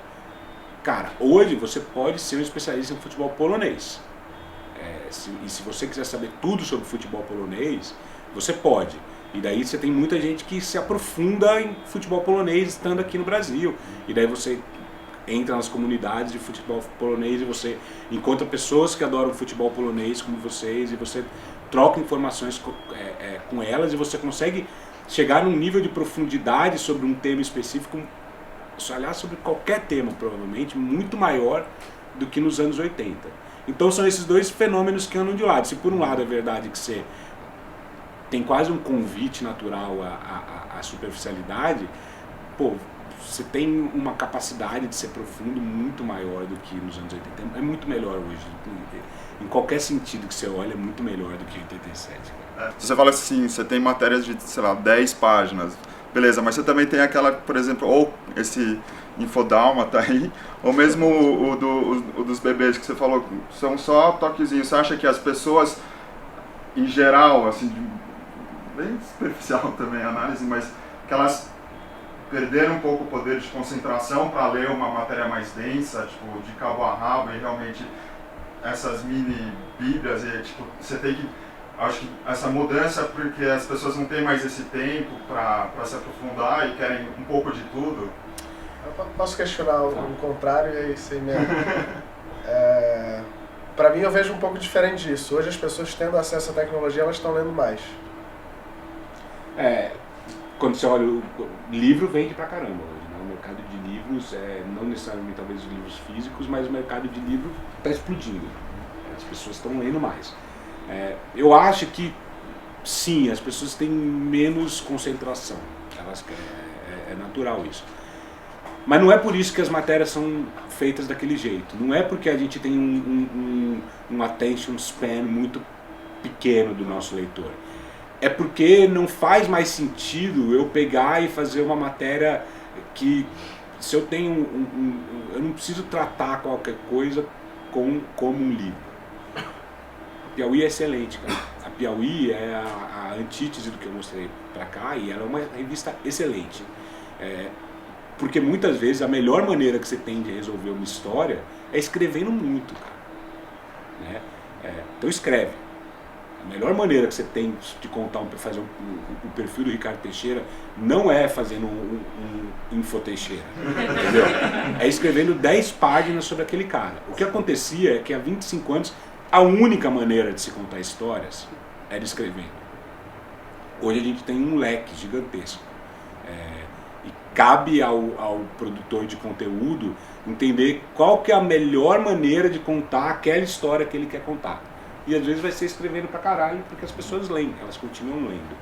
cara, hoje você pode ser um especialista em futebol polonês. E se você quiser saber tudo sobre futebol polonês, você pode. E daí você tem muita gente que se aprofunda em futebol polonês estando aqui no Brasil. E daí você entra nas comunidades de futebol polonês e você encontra pessoas que adoram futebol polonês como vocês e você troca informações com elas e você consegue chegar num nível de profundidade sobre um tema específico, aliás, sobre qualquer tema provavelmente, muito maior do que nos anos 80. Então são esses dois fenômenos que andam de lado. Se por um lado é verdade que você tem quase um convite natural à superficialidade, você tem uma capacidade de ser profundo muito maior do que nos anos 80. É muito melhor hoje. Em qualquer sentido que você olha, é muito melhor do que 87. Você fala assim, você tem matérias de, sei lá, 10 páginas. beleza, mas você também tem aquela, por exemplo, ou esse infodálmata aí, ou mesmo o dos bebês que você falou, são só toquezinhos. Você acha que as pessoas, em geral, assim, bem superficial também a análise, mas que elas perderam um pouco o poder de concentração para ler uma matéria mais densa, tipo, de cabo a rabo, e realmente essas mini bíblias, e tipo, você tem que, acho que essa mudança, porque as pessoas não têm mais esse tempo para se aprofundar e querem um pouco de tudo. Eu posso questionar o contrário e aí você me... Para mim eu vejo um pouco diferente disso. Hoje as pessoas tendo acesso à tecnologia, elas estão lendo mais. Quando você olha, o livro vende pra caramba hoje, né? O mercado de livros, não necessariamente talvez os livros físicos, mas o mercado de livro está explodindo. As pessoas estão lendo mais. Eu acho que sim, as pessoas têm menos concentração. É natural isso. Mas não é por isso que as matérias são feitas daquele jeito. Não é porque a gente tem um attention span muito pequeno do nosso leitor. É porque não faz mais sentido eu pegar e fazer uma matéria que, se eu tenho eu não preciso tratar qualquer coisa como um livro. A Piauí é excelente, cara. A Piauí é a antítese do que eu mostrei pra cá, e ela é uma revista excelente. Porque muitas vezes a melhor maneira que você tem de resolver uma história é escrevendo muito, cara. Né? Então escreve. A melhor maneira que você tem de contar, fazer o perfil do Ricardo Teixeira não é fazendo um Info Teixeira, entendeu? É escrevendo 10 páginas sobre aquele cara. O que acontecia é que há 25 anos a única maneira de se contar histórias era escrevendo. Hoje a gente tem um leque gigantesco. E cabe ao produtor de conteúdo entender qual que é a melhor maneira de contar aquela história que ele quer contar. E às vezes vai ser escrevendo pra caralho, porque as pessoas leem, elas continuam lendo.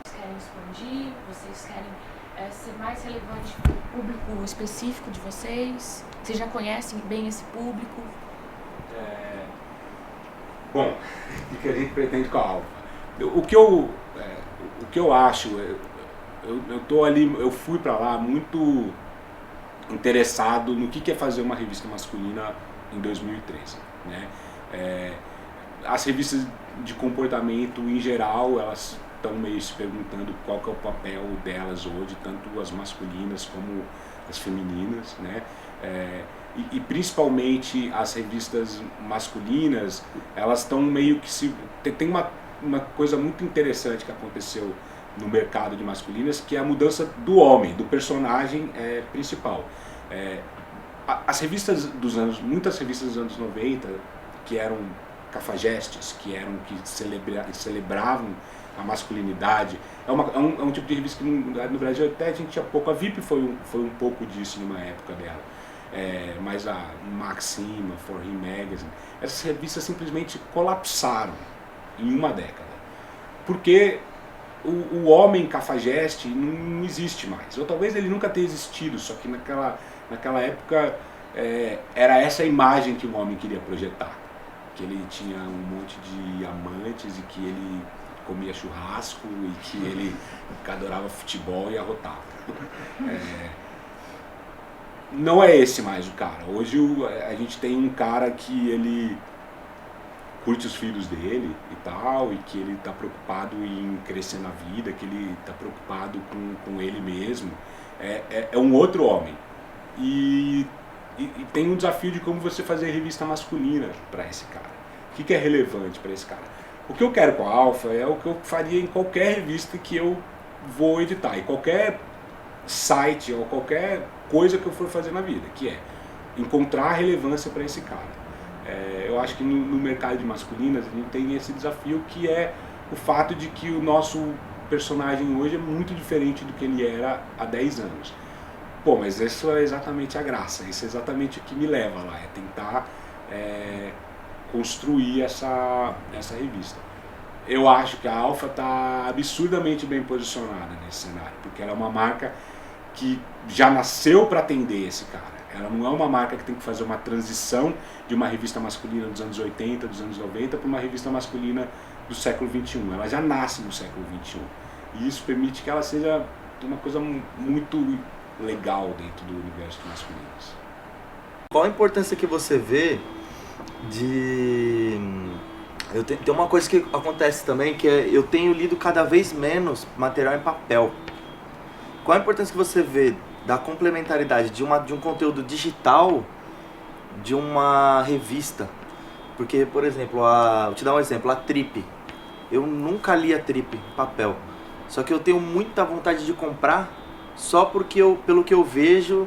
Vocês querem expandir? Vocês querem ser mais relevante para o público específico de vocês? Vocês já conhecem bem esse público? Bom, o que a gente pretende com a Alfa? O que eu acho, eu tô ali, eu fui pra lá muito interessado no que é fazer uma revista masculina em 2013, né? As revistas de comportamento em geral, elas estão meio se perguntando qual que é o papel delas hoje, tanto as masculinas como as femininas, né? E principalmente as revistas masculinas, elas estão meio que tem uma coisa muito interessante que aconteceu no mercado de masculinas, que é a mudança do homem, do personagem principal. As revistas muitas revistas dos anos 90, que eram cafajestes, que celebravam a masculinidade, é um tipo de revista que no Brasil até a gente tinha pouco. A VIP foi um pouco disso numa época dela. Mas a Maxim, a For Him Magazine, essas revistas simplesmente colapsaram em uma década. Porque o homem cafajeste não existe mais. Ou talvez ele nunca tenha existido, só que naquela época era essa imagem que o homem queria projetar. Que ele tinha um monte de amantes e que ele comia churrasco e que ele adorava futebol e arrotava. Não é esse mais o cara. Hoje a gente tem um cara que ele curte os filhos dele e tal, e que ele está preocupado em crescer na vida, que ele está preocupado com ele mesmo. É um outro homem. E tem um desafio de como você fazer revista masculina para esse cara. O que é relevante para esse cara? O que eu quero com a Alfa é o que eu faria em qualquer revista que eu vou editar, em qualquer site ou qualquer coisa que eu for fazer na vida, que é encontrar relevância para esse cara. Eu acho que no mercado de masculinas a gente tem esse desafio, que é o fato de que o nosso personagem hoje é muito diferente do que ele era há 10 anos. Pô, mas isso é exatamente a graça, isso é exatamente o que me leva lá, é tentar construir essa revista. Eu acho que a Alfa está absurdamente bem posicionada nesse cenário, porque ela é uma marca que já nasceu para atender esse cara. Ela não é uma marca que tem que fazer uma transição de uma revista masculina dos anos 80, dos anos 90 para uma revista masculina do século XXI. Ela já nasce no século XXI. E isso permite que ela seja uma coisa muito legal dentro do universo masculino. Qual a importância que você vê de... Tem uma coisa que acontece também, que é eu tenho lido cada vez menos material em papel. Qual a importância que você vê da complementaridade de um conteúdo digital de uma revista? Porque, por exemplo, vou te dar um exemplo, a Trip. Eu nunca li a Trip em papel. Só que eu tenho muita vontade de comprar só porque pelo que eu vejo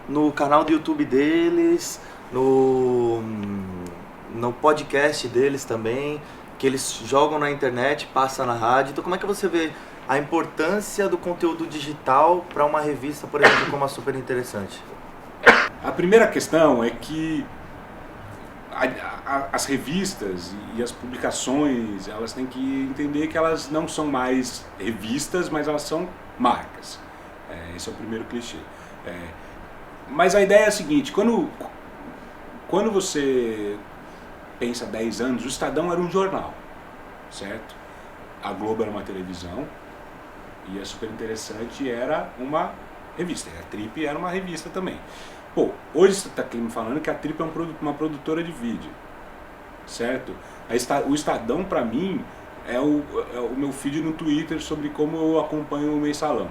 no canal do YouTube deles, no podcast deles também, que eles jogam na internet, passa na rádio. Então como é que você vê a importância do conteúdo digital para uma revista, por exemplo, como a Super Interessante? A primeira questão é que as revistas e as publicações, elas têm que entender que elas não são mais revistas, mas elas são marcas. Esse é o primeiro clichê. Mas a ideia é a seguinte, quando você pensa 10 anos, o Estadão era um jornal, certo? A Globo era uma televisão e a Super Interessante era uma revista. A Trip era uma revista também. Pô, hoje você está aqui me falando que a Trip é uma produtora de vídeo, certo? O Estadão, para mim, é o meu feed no Twitter sobre como eu acompanho o Mensalão.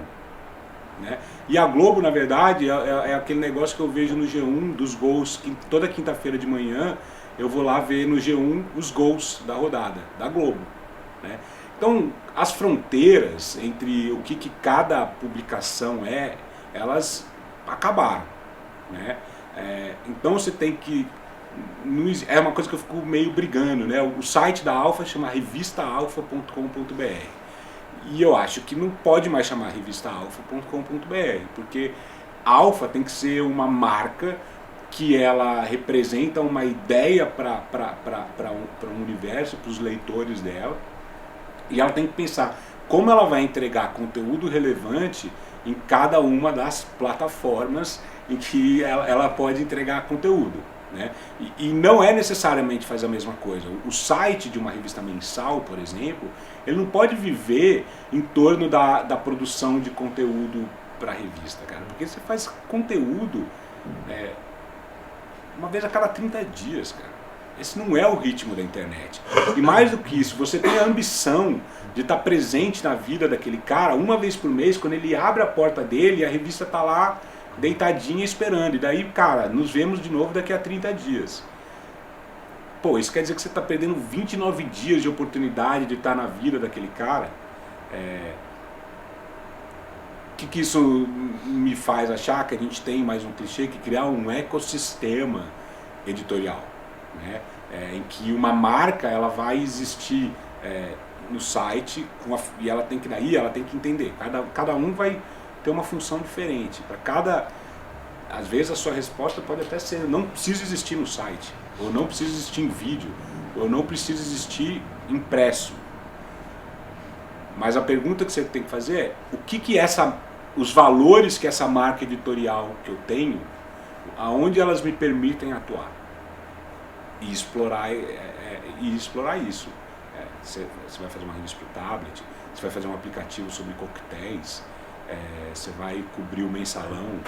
Né? E a Globo, na verdade, é aquele negócio que eu vejo no G1 dos gols, que toda quinta-feira de manhã eu vou lá ver no G1 os gols da rodada, da Globo. Né? Então, as fronteiras entre o que cada publicação elas acabaram. Né? Então você tem que... É uma coisa que eu fico meio brigando. Né? O site da Alfa chama revistaalfa.com.br. E eu acho que não pode mais chamar revistaalfa.com.br, porque a Alfa tem que ser uma marca que ela representa uma ideia para um universo, para os leitores dela, e ela tem que pensar como ela vai entregar conteúdo relevante em cada uma das plataformas em que ela pode entregar conteúdo. Né? E não é necessariamente fazer a mesma coisa. O site de uma revista mensal, por exemplo, ele não pode viver em torno da produção de conteúdo para a revista, cara, porque você faz conteúdo uma vez a cada 30 dias, cara. Esse não é o ritmo da internet. E mais do que isso, você tem a ambição de estar presente na vida daquele cara uma vez por mês, quando ele abre a porta dele e a revista está lá deitadinha esperando. E daí, cara, nos vemos de novo daqui a 30 dias. Pô, isso quer dizer que você está perdendo 29 dias de oportunidade de estar na vida daquele cara? O que isso me faz achar? Que a gente tem mais um clichê, que criar um ecossistema editorial, né? Em que uma marca ela vai existir no site e ela tem que entender. Cada um vai ter uma função diferente. Às vezes a sua resposta pode até ser: não precisa existir no site, ou não precisa existir em vídeo, ou não precisa existir impresso. Mas a pergunta que você tem que fazer é: os valores que essa marca editorial que eu tenho, aonde elas me permitem atuar e explorar isso. Você vai fazer uma revista para o tablet, você vai fazer um aplicativo sobre coquetéis, você vai cobrir o Mensalão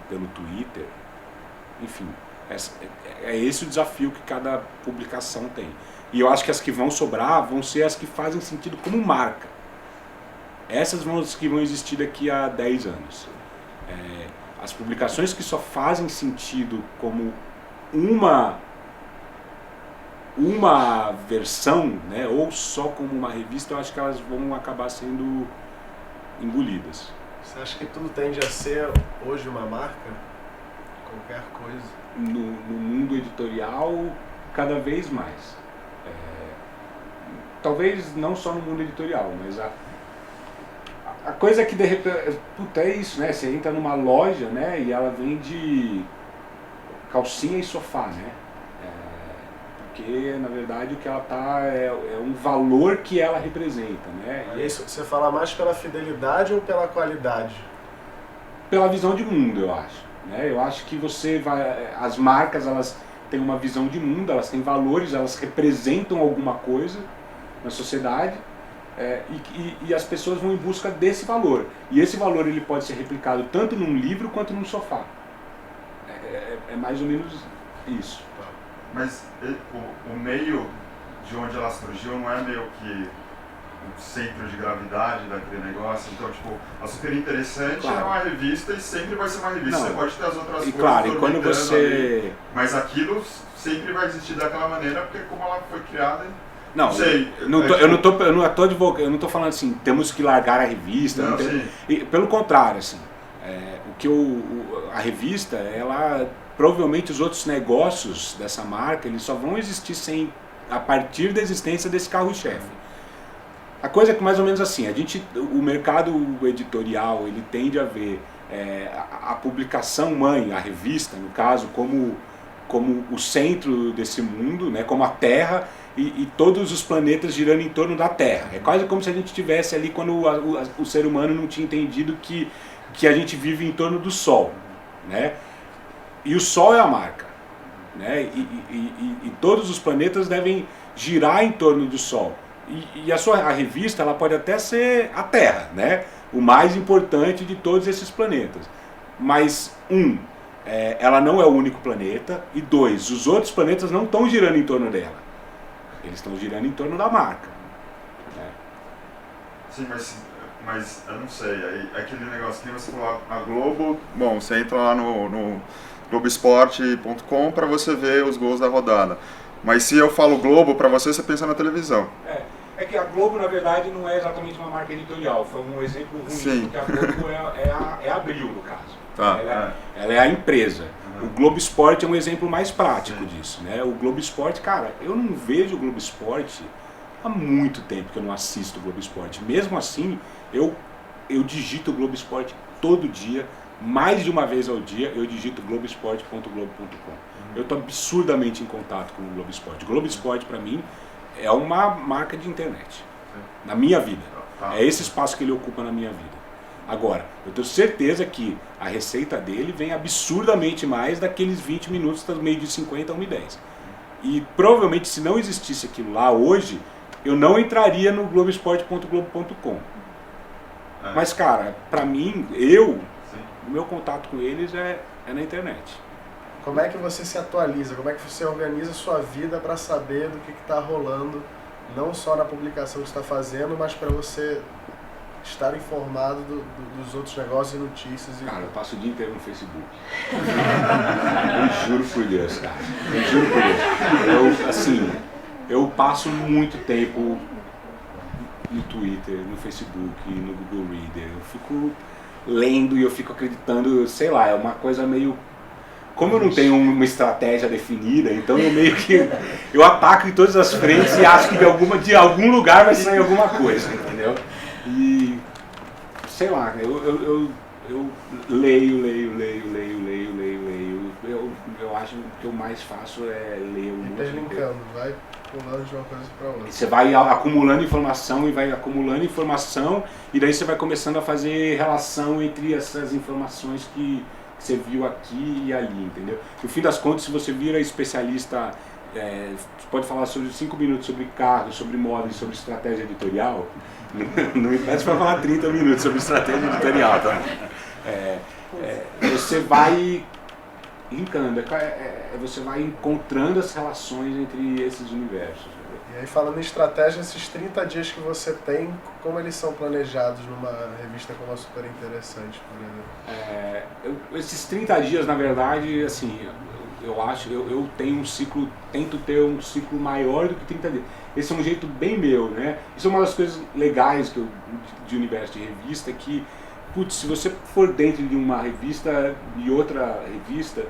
pelo Twitter. Enfim, é esse o desafio que cada publicação tem. E eu acho que as que vão sobrar vão ser as que fazem sentido como marca. Essas vão as que vão existir daqui a 10 anos. As publicações que só fazem sentido como uma versão, né, ou só como uma revista, eu acho que elas vão acabar sendo engolidas. Você acha que tudo tende a ser hoje uma marca? Qualquer coisa? No mundo editorial, cada vez mais. Talvez não só no mundo editorial, mas a coisa é que de repente, é isso, né? Você entra numa loja, né, e ela vende calcinha e sofá, né? Porque na verdade o que ela tá é um valor que ela representa, né? E isso você fala mais pela fidelidade ou pela qualidade? Pela visão de mundo, eu acho. Né? Eu acho que as marcas, elas têm uma visão de mundo, elas têm valores, elas representam alguma coisa na sociedade, E as pessoas vão em busca desse valor. E esse valor ele pode ser replicado tanto num livro quanto num sofá. É mais ou menos isso. Mas o meio de onde ela surgiu não é meio que o centro de gravidade daquele negócio? Então, tipo, a Super Interessante Claro. é uma revista e sempre vai ser uma revista. Não. Você pode ter as outras coisas Claro, e quando orbitando você... ali, mas aquilo sempre vai existir daquela maneira, porque como ela foi criada... Não, sei. eu não tô falando assim, temos que largar a revista. Não, sim. Pelo contrário, assim, a revista, ela provavelmente os outros negócios dessa marca, eles só vão existir a partir da existência desse carro-chefe. A coisa é que mais ou menos assim, o mercado editorial, ele tende a ver a publicação mãe, a revista, no caso, como o centro desse mundo, né, como a Terra, e todos os planetas girando em torno da Terra. É quase como se a gente estivesse ali quando o ser humano não tinha entendido que a gente vive em torno do Sol, né? E o Sol é a marca, né? E todos os planetas devem girar em torno do Sol. E a revista, ela pode até ser a Terra, né? O mais importante de todos esses planetas. Mas, ela não é o único planeta. E 2, os outros planetas não estão girando em torno dela. Eles estão girando em torno da marca. Né? Sim, mas eu não sei, aí aquele negócio que você falou, a Globo, bom, você entra lá no Globoesporte.com para você ver os gols da rodada. Mas se eu falo Globo, para você pensa na televisão. É que a Globo, na verdade, não é exatamente uma marca editorial. Foi um exemplo ruim, Sim. porque a Globo é a Abril, no caso. Tá, Ela é a empresa. O Globo Esporte é um exemplo mais prático disso, né? O Globo Esporte, cara, eu não vejo o Globo Esporte há muito tempo que eu não assisto o Globo Esporte. Mesmo assim, eu digito o Globo Esporte todo dia, mais de uma vez ao dia, eu digito globoesporte.globo.com. Eu estou absurdamente em contato com o Globo Esporte. O Globo Esporte, para mim, é uma marca de internet, na minha vida. É esse espaço que ele ocupa na minha vida. Agora, eu tenho certeza que a receita dele vem absurdamente mais daqueles 20 minutos das meio de 50 a 1h10. E provavelmente, se não existisse aquilo lá hoje, eu não entraria no globoesporte.globo.com. Mas, cara, pra mim, o meu contato com eles é na internet. Como é que você se atualiza? Como é que você organiza a sua vida para saber do que está rolando, não só na publicação que você está fazendo, mas para você estar informado dos outros negócios e notícias? Cara, eu passo o dia inteiro no Facebook. Eu juro por Deus, cara. Eu juro por Deus. Eu passo muito tempo no Twitter, no Facebook, no Google Reader. Eu fico lendo e eu fico acreditando, sei lá, é uma coisa meio... Como eu não tenho uma estratégia definida, então eu meio que... Eu ataco em todas as frentes e acho que de algum lugar vai sair alguma coisa, entendeu? E... sei lá, eu leio. Eu acho que o que eu mais faço é ler um monte de coisa. Interlinkando, vai pulando de uma coisa para outra. Você vai acumulando informação e daí você vai começando a fazer relação entre essas informações que você viu aqui e ali, entendeu? No fim das contas, se você vira especialista, você pode falar sobre 5 minutos sobre carro, sobre moda e sobre estratégia editorial. Não me peça para falar 30 minutos sobre estratégia editorial, tá? Você vai linkando, você vai encontrando as relações entre esses universos. E aí, falando em estratégia, esses 30 dias que você tem, como eles são planejados numa revista como a Super Interessante, por exemplo? Esses 30 dias, na verdade, assim, eu tenho um ciclo, tento ter um ciclo maior do que 30 dias. Esse é um jeito bem meu, né? Isso é uma das coisas legais de universo de revista, que, putz, se você for dentro de uma revista e outra revista,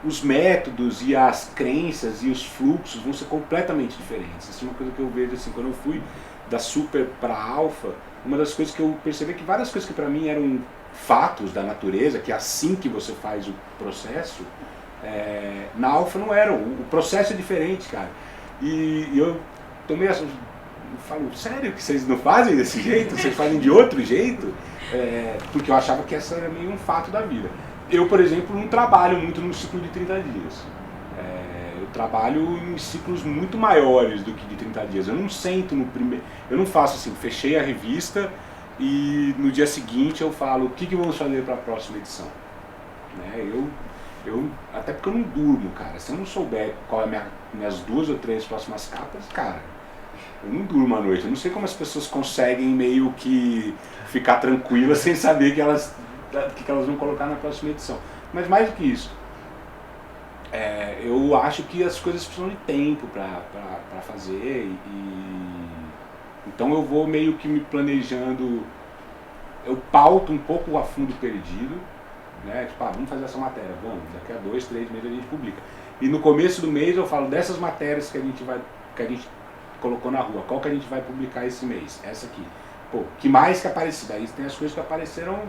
os métodos e as crenças e os fluxos vão ser completamente diferentes. Isso é uma coisa que eu vejo assim, quando eu fui da Super para Alpha, uma das coisas que eu percebi é que várias coisas que para mim eram fatos da natureza, que é assim que você faz o processo, na Alpha não eram. O processo é diferente, cara. E eu tomei essa... Eu falo, sério que vocês não fazem desse jeito? Vocês fazem de outro jeito? Porque eu achava que essa era meio um fato da vida. Eu, por exemplo, não trabalho muito no ciclo de 30 dias. Eu trabalho em ciclos muito maiores do que de 30 dias. Eu não sento no primeiro... Eu não faço assim, fechei a revista e no dia seguinte eu falo o que vamos fazer para a próxima edição. Né? Até porque eu não durmo, cara. Se eu não souber qual é minhas 2 ou 3 próximas capas, cara, eu não durmo à noite. Eu não sei como as pessoas conseguem meio que ficar tranquilas sem saber o que elas vão colocar na próxima edição. Mas mais do que isso, eu acho que as coisas precisam de tempo para fazer então eu vou meio que me planejando, eu pauto um pouco a fundo perdido, né? Tipo, vamos fazer essa matéria, vamos, daqui a 2, 3 meses a gente publica. E no começo do mês eu falo dessas matérias que a gente colocou na rua, qual que a gente vai publicar esse mês? Essa aqui. Pô, que mais que apareceu? Daí tem as coisas que apareceram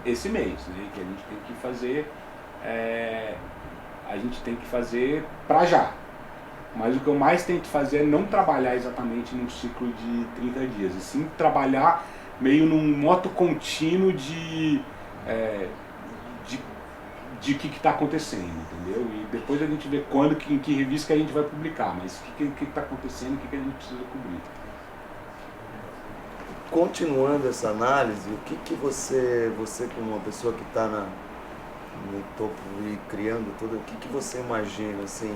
esse mês, né? Que a gente tem que fazer, a gente tem que fazer pra já. Mas o que eu mais tento fazer é não trabalhar exatamente num ciclo de 30 dias, e sim trabalhar meio num moto contínuo de o que está acontecendo, entendeu? E depois a gente vê em que revista que a gente vai publicar, mas o que está acontecendo, o que a gente precisa cobrir. Continuando essa análise, o que você como uma pessoa que está no topo e criando tudo, o que você imagina assim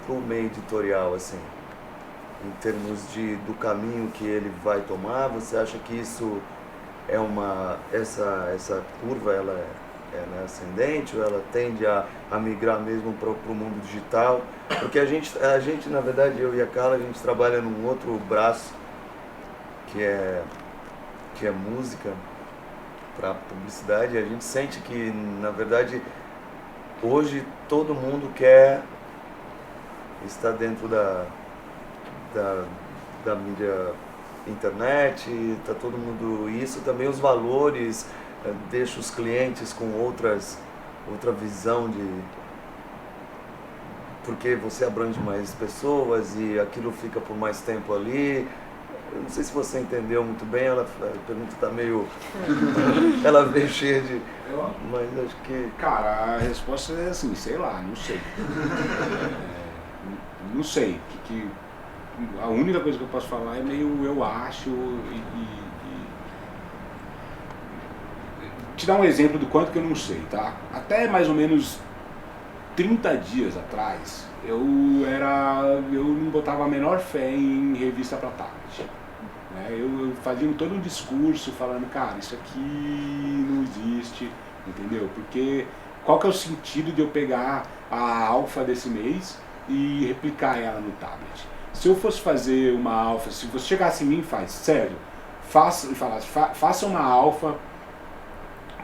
pro meio editorial, assim, em termos do caminho que ele vai tomar? Você acha que isso é essa curva ela é ascendente, ou ela tende a migrar mesmo para o mundo digital? Porque a gente, na verdade, eu e a Carla, a gente trabalha num outro braço que é música para publicidade, e a gente sente que, na verdade, hoje todo mundo quer estar dentro da mídia internet, tá todo mundo, isso também, os valores deixa os clientes com outra visão porque você abrange mais pessoas e aquilo fica por mais tempo ali. Eu não sei se você entendeu muito bem, a pergunta está meio... ela veio cheia de... Mas acho que... Cara, a resposta é assim, sei lá, não sei. Não sei. A única coisa que eu posso falar é meio eu acho te dar um exemplo do quanto que eu não sei, tá? Até mais ou menos 30 dias atrás, eu não botava a menor fé em revista para tablet. Eu fazia todo um discurso falando, cara, isso aqui não existe, entendeu? Porque qual que é o sentido de eu pegar a alfa desse mês e replicar ela no tablet? Se eu fosse fazer uma alfa, se você chegasse em mim e faz, sério, faça uma alfa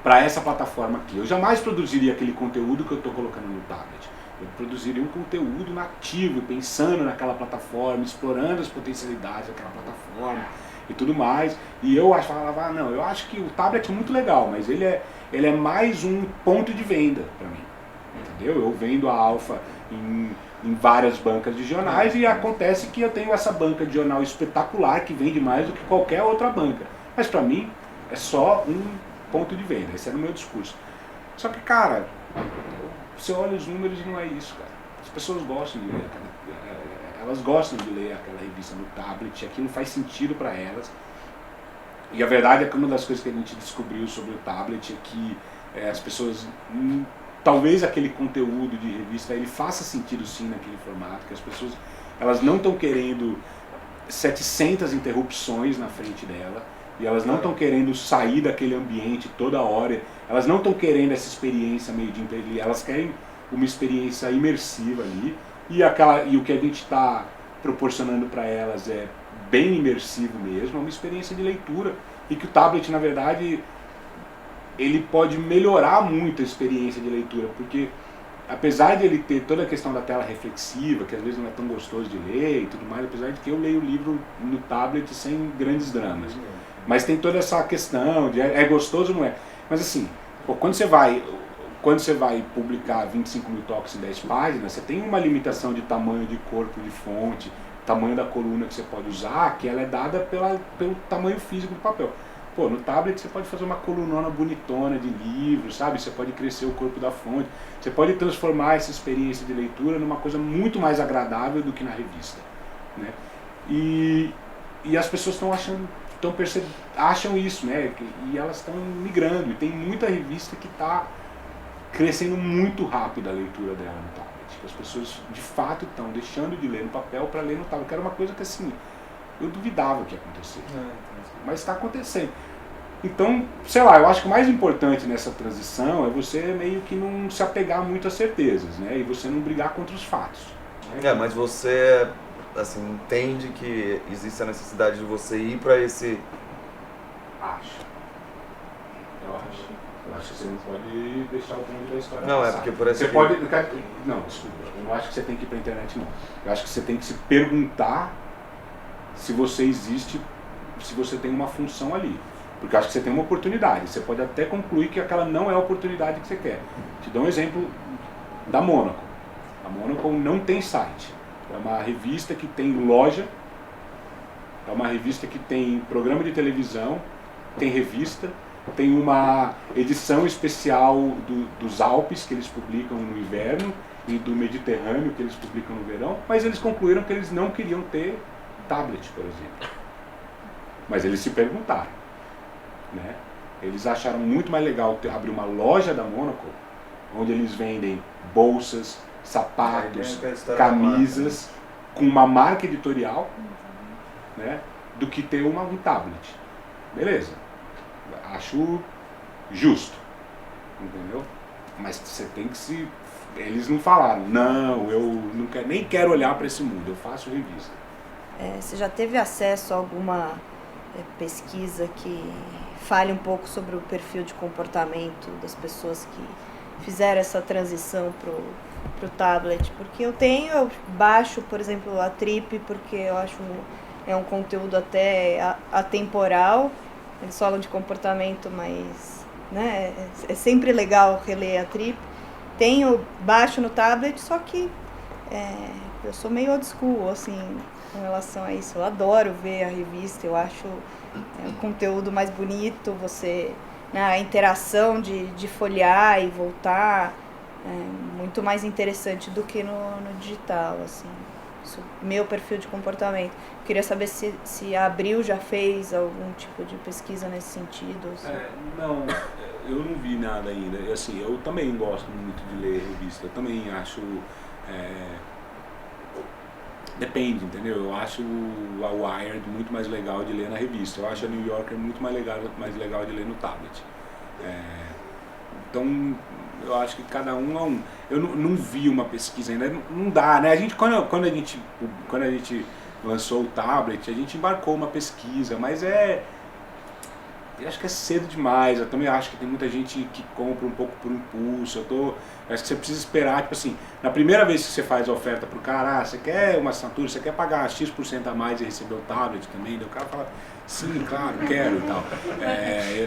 para essa plataforma aqui. Eu jamais produziria aquele conteúdo que eu estou colocando no tablet. Eu produziria um conteúdo nativo, pensando naquela plataforma, explorando as potencialidades daquela plataforma e tudo mais. E eu falava, não, eu acho que o tablet é muito legal, mas ele é mais um ponto de venda para mim. Entendeu? Eu vendo a alfa em várias bancas de jornais e acontece que eu tenho essa banca de jornal espetacular que vende mais do que qualquer outra banca. Mas para mim é só um ponto de venda, esse era o meu discurso. Só que, cara, você olha os números e não é isso, cara. As pessoas gostam de ler, elas gostam de ler aquela revista no tablet, aquilo faz sentido para elas. E a verdade é que uma das coisas que a gente descobriu sobre o tablet é que as pessoas, talvez aquele conteúdo de revista, ele faça sentido sim naquele formato, que as pessoas, elas não estão querendo 700 interrupções na frente dela, e elas não estão querendo sair daquele ambiente toda hora, elas não estão querendo essa experiência meio de inteligência, elas querem uma experiência imersiva ali, e o que a gente está proporcionando para elas é bem imersivo mesmo, é uma experiência de leitura, e que o tablet, na verdade, ele pode melhorar muito a experiência de leitura, porque apesar de ele ter toda a questão da tela reflexiva, que às vezes não é tão gostoso de ler e tudo mais, apesar de que eu leio o livro no tablet sem grandes dramas, mas tem toda essa questão de é gostoso ou não é. Mas assim, quando você vai publicar 25 mil toques em 10 páginas, você tem uma limitação de tamanho de corpo de fonte, tamanho da coluna que você pode usar, que ela é dada pelo tamanho físico do papel. Pô, no tablet você pode fazer uma colunona bonitona de livros, sabe? Você pode crescer o corpo da fonte. Você pode transformar essa experiência de leitura numa coisa muito mais agradável do que na revista, né? E as pessoas estão acham isso, né? E elas estão migrando. E tem muita revista que está crescendo muito rápido a leitura dela no tablet. As pessoas, de fato, estão deixando de ler no papel para ler no tablet. Que era uma coisa que, assim, eu duvidava que ia acontecer. Mas está acontecendo. Então, sei lá, eu acho que o mais importante nessa transição é você meio que não se apegar muito às certezas, né? E você não brigar contra os fatos, né? Mas você, assim, entende que existe a necessidade de você ir para esse... Eu acho que você não pode deixar o bonde da história Não, passar. é porque por essa... Você pode... Não, desculpa. Eu não acho que você tem que ir pra internet, não. Eu acho que você tem que se perguntar se você existe, se você tem uma função ali. Porque eu acho que você tem uma oportunidade. Você pode até concluir que aquela não é a oportunidade que você quer. Te dou um exemplo da Mônaco. A Mônaco não tem site. É uma revista que tem loja, é uma revista que tem programa de televisão, tem revista, tem uma edição especial dos Alpes que eles publicam no inverno e do Mediterrâneo que eles publicam no verão, mas eles concluíram que eles não queriam ter tablet, por exemplo. Mas eles se perguntaram, né? Eles acharam muito mais legal abrir uma loja da Mônaco, onde eles vendem bolsas, sapatos, camisas, com uma marca editorial, né, do que ter um tablet. Beleza. Acho justo, entendeu? Mas você tem que se... Eles não falaram, não, eu nem quero olhar para esse mundo, eu faço revista. Você já teve acesso a alguma pesquisa que fale um pouco sobre o perfil de comportamento das pessoas que fizeram essa transição pro tablet? Porque eu baixo, por exemplo, a Trip, porque eu acho um conteúdo até atemporal. Eles falam de comportamento, mas, né, é sempre legal reler a Trip. Baixo no tablet, só que eu sou meio old school, assim, com relação a isso. Eu adoro ver a revista, eu acho o conteúdo mais bonito, a interação de folhear e voltar, muito mais interessante do que no digital, assim. Meu perfil de comportamento. Queria saber se a Abril já fez algum tipo de pesquisa nesse sentido. Assim. Não, eu não vi nada ainda. Assim, eu também gosto muito de ler revista. Eu também acho... Depende, entendeu? Eu acho a Wired muito mais legal de ler na revista. Eu acho a New Yorker muito mais legal de ler no tablet. Então, eu acho que cada um é um. Eu não vi uma pesquisa ainda, não dá, né? Quando a gente lançou o tablet, a gente embarcou uma pesquisa, mas eu acho que é cedo demais. Eu também acho que tem muita gente que compra um pouco por impulso. Eu acho que você precisa esperar, tipo assim, na primeira vez que você faz a oferta pro cara, você quer uma assinatura, você quer pagar X% a mais e receber o tablet também, daí o cara fala, sim, claro, quero e tal.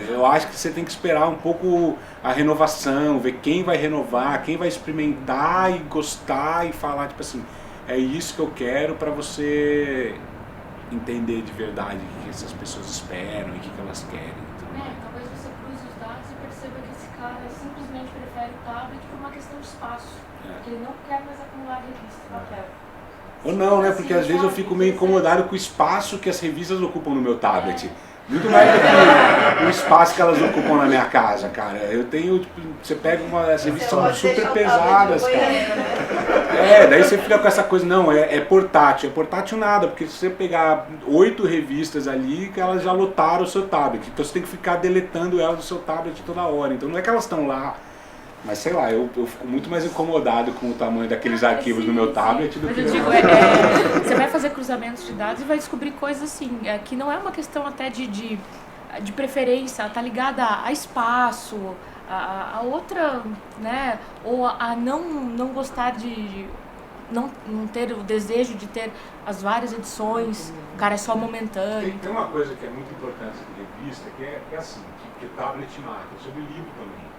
Eu acho que você tem que esperar um pouco a renovação, ver quem vai renovar, quem vai experimentar e gostar e falar, tipo assim, é isso que eu quero para você entender de verdade o que essas pessoas esperam e o que elas querem. Talvez você cruze os dados e perceba que esse cara simplesmente prefere o tablet por uma questão de espaço. Porque ele não quer mais acumular revista e papel. Ou não, né? Porque às vezes eu fico meio incomodado com o espaço que as revistas ocupam no meu tablet. Muito mais do que o espaço que elas ocupam na minha casa, cara. Eu tenho, tipo, você pega as revistas são super pesadas, cara. Daí você fica com essa coisa, não, é portátil. É portátil nada, porque se você pegar 8 revistas ali, que elas já lotaram o seu tablet. Então você tem que ficar deletando elas do seu tablet toda hora. Então não é que elas estão lá. Mas sei lá, eu fico muito mais incomodado com o tamanho daqueles arquivos no meu tablet do que... Mas eu digo, você vai fazer cruzamentos de dados e vai descobrir coisas assim, que não é uma questão até de preferência, tá ligada a espaço, a outra, né, ou a não gostar de... Não ter o desejo de ter as várias edições, o cara é só momentâneo. Tem uma coisa que é muito importante de revista, que é assim, que tablet marca, sobre livro também.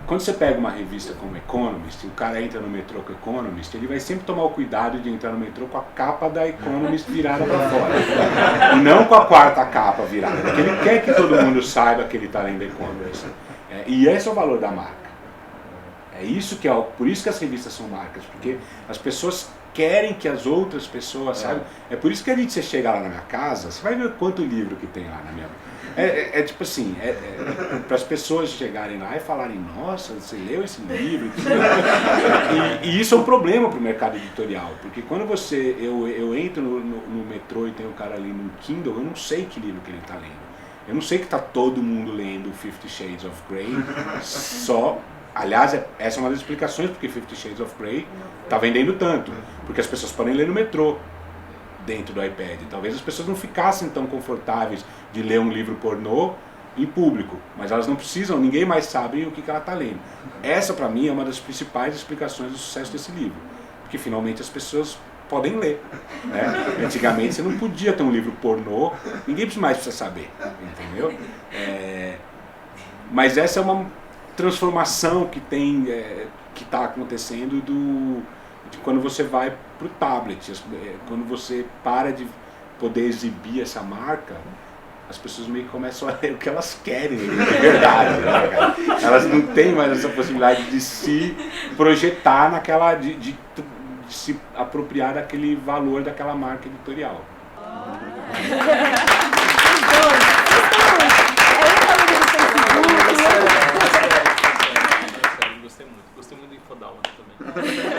quando você pega uma revista como Economist, e o cara entra no metrô com Economist, ele vai sempre tomar o cuidado de entrar no metrô com a capa da Economist virada para fora. E não com a quarta capa virada, porque ele quer que todo mundo saiba que ele está lendo Economist. E esse é o valor da marca. É isso que por isso que as revistas são marcas, porque as pessoas querem que as outras pessoas saibam. É por isso que você chega lá na minha casa, você vai ver quanto livro que tem lá na minha tipo assim, para as pessoas chegarem lá e falarem, nossa, você leu esse livro? E isso é um problema para o mercado editorial, porque quando eu entro no metrô e tem um cara ali no Kindle, eu não sei que livro que ele está lendo. Eu não sei que está todo mundo lendo 50 Shades of Grey, aliás, essa é uma das explicações porque 50 Shades of Grey está vendendo tanto, porque as pessoas podem ler no metrô, dentro do iPad. Talvez as pessoas não ficassem tão confortáveis de ler um livro pornô em público, mas elas não precisam, ninguém mais sabe o que ela está lendo. Essa, para mim, é uma das principais explicações do sucesso desse livro, porque finalmente as pessoas podem ler. Né? Antigamente você não podia ter um livro pornô, ninguém mais precisa saber, entendeu? Mas essa é uma transformação que está acontecendo de quando você vai para o tablet, quando você para de poder exibir essa marca, as pessoas meio que começam a ler o que elas querem, de verdade, né, cara? Elas não têm mais essa possibilidade de se projetar naquela, de se apropriar daquele valor daquela marca editorial. Gostei muito do Infodálmata também.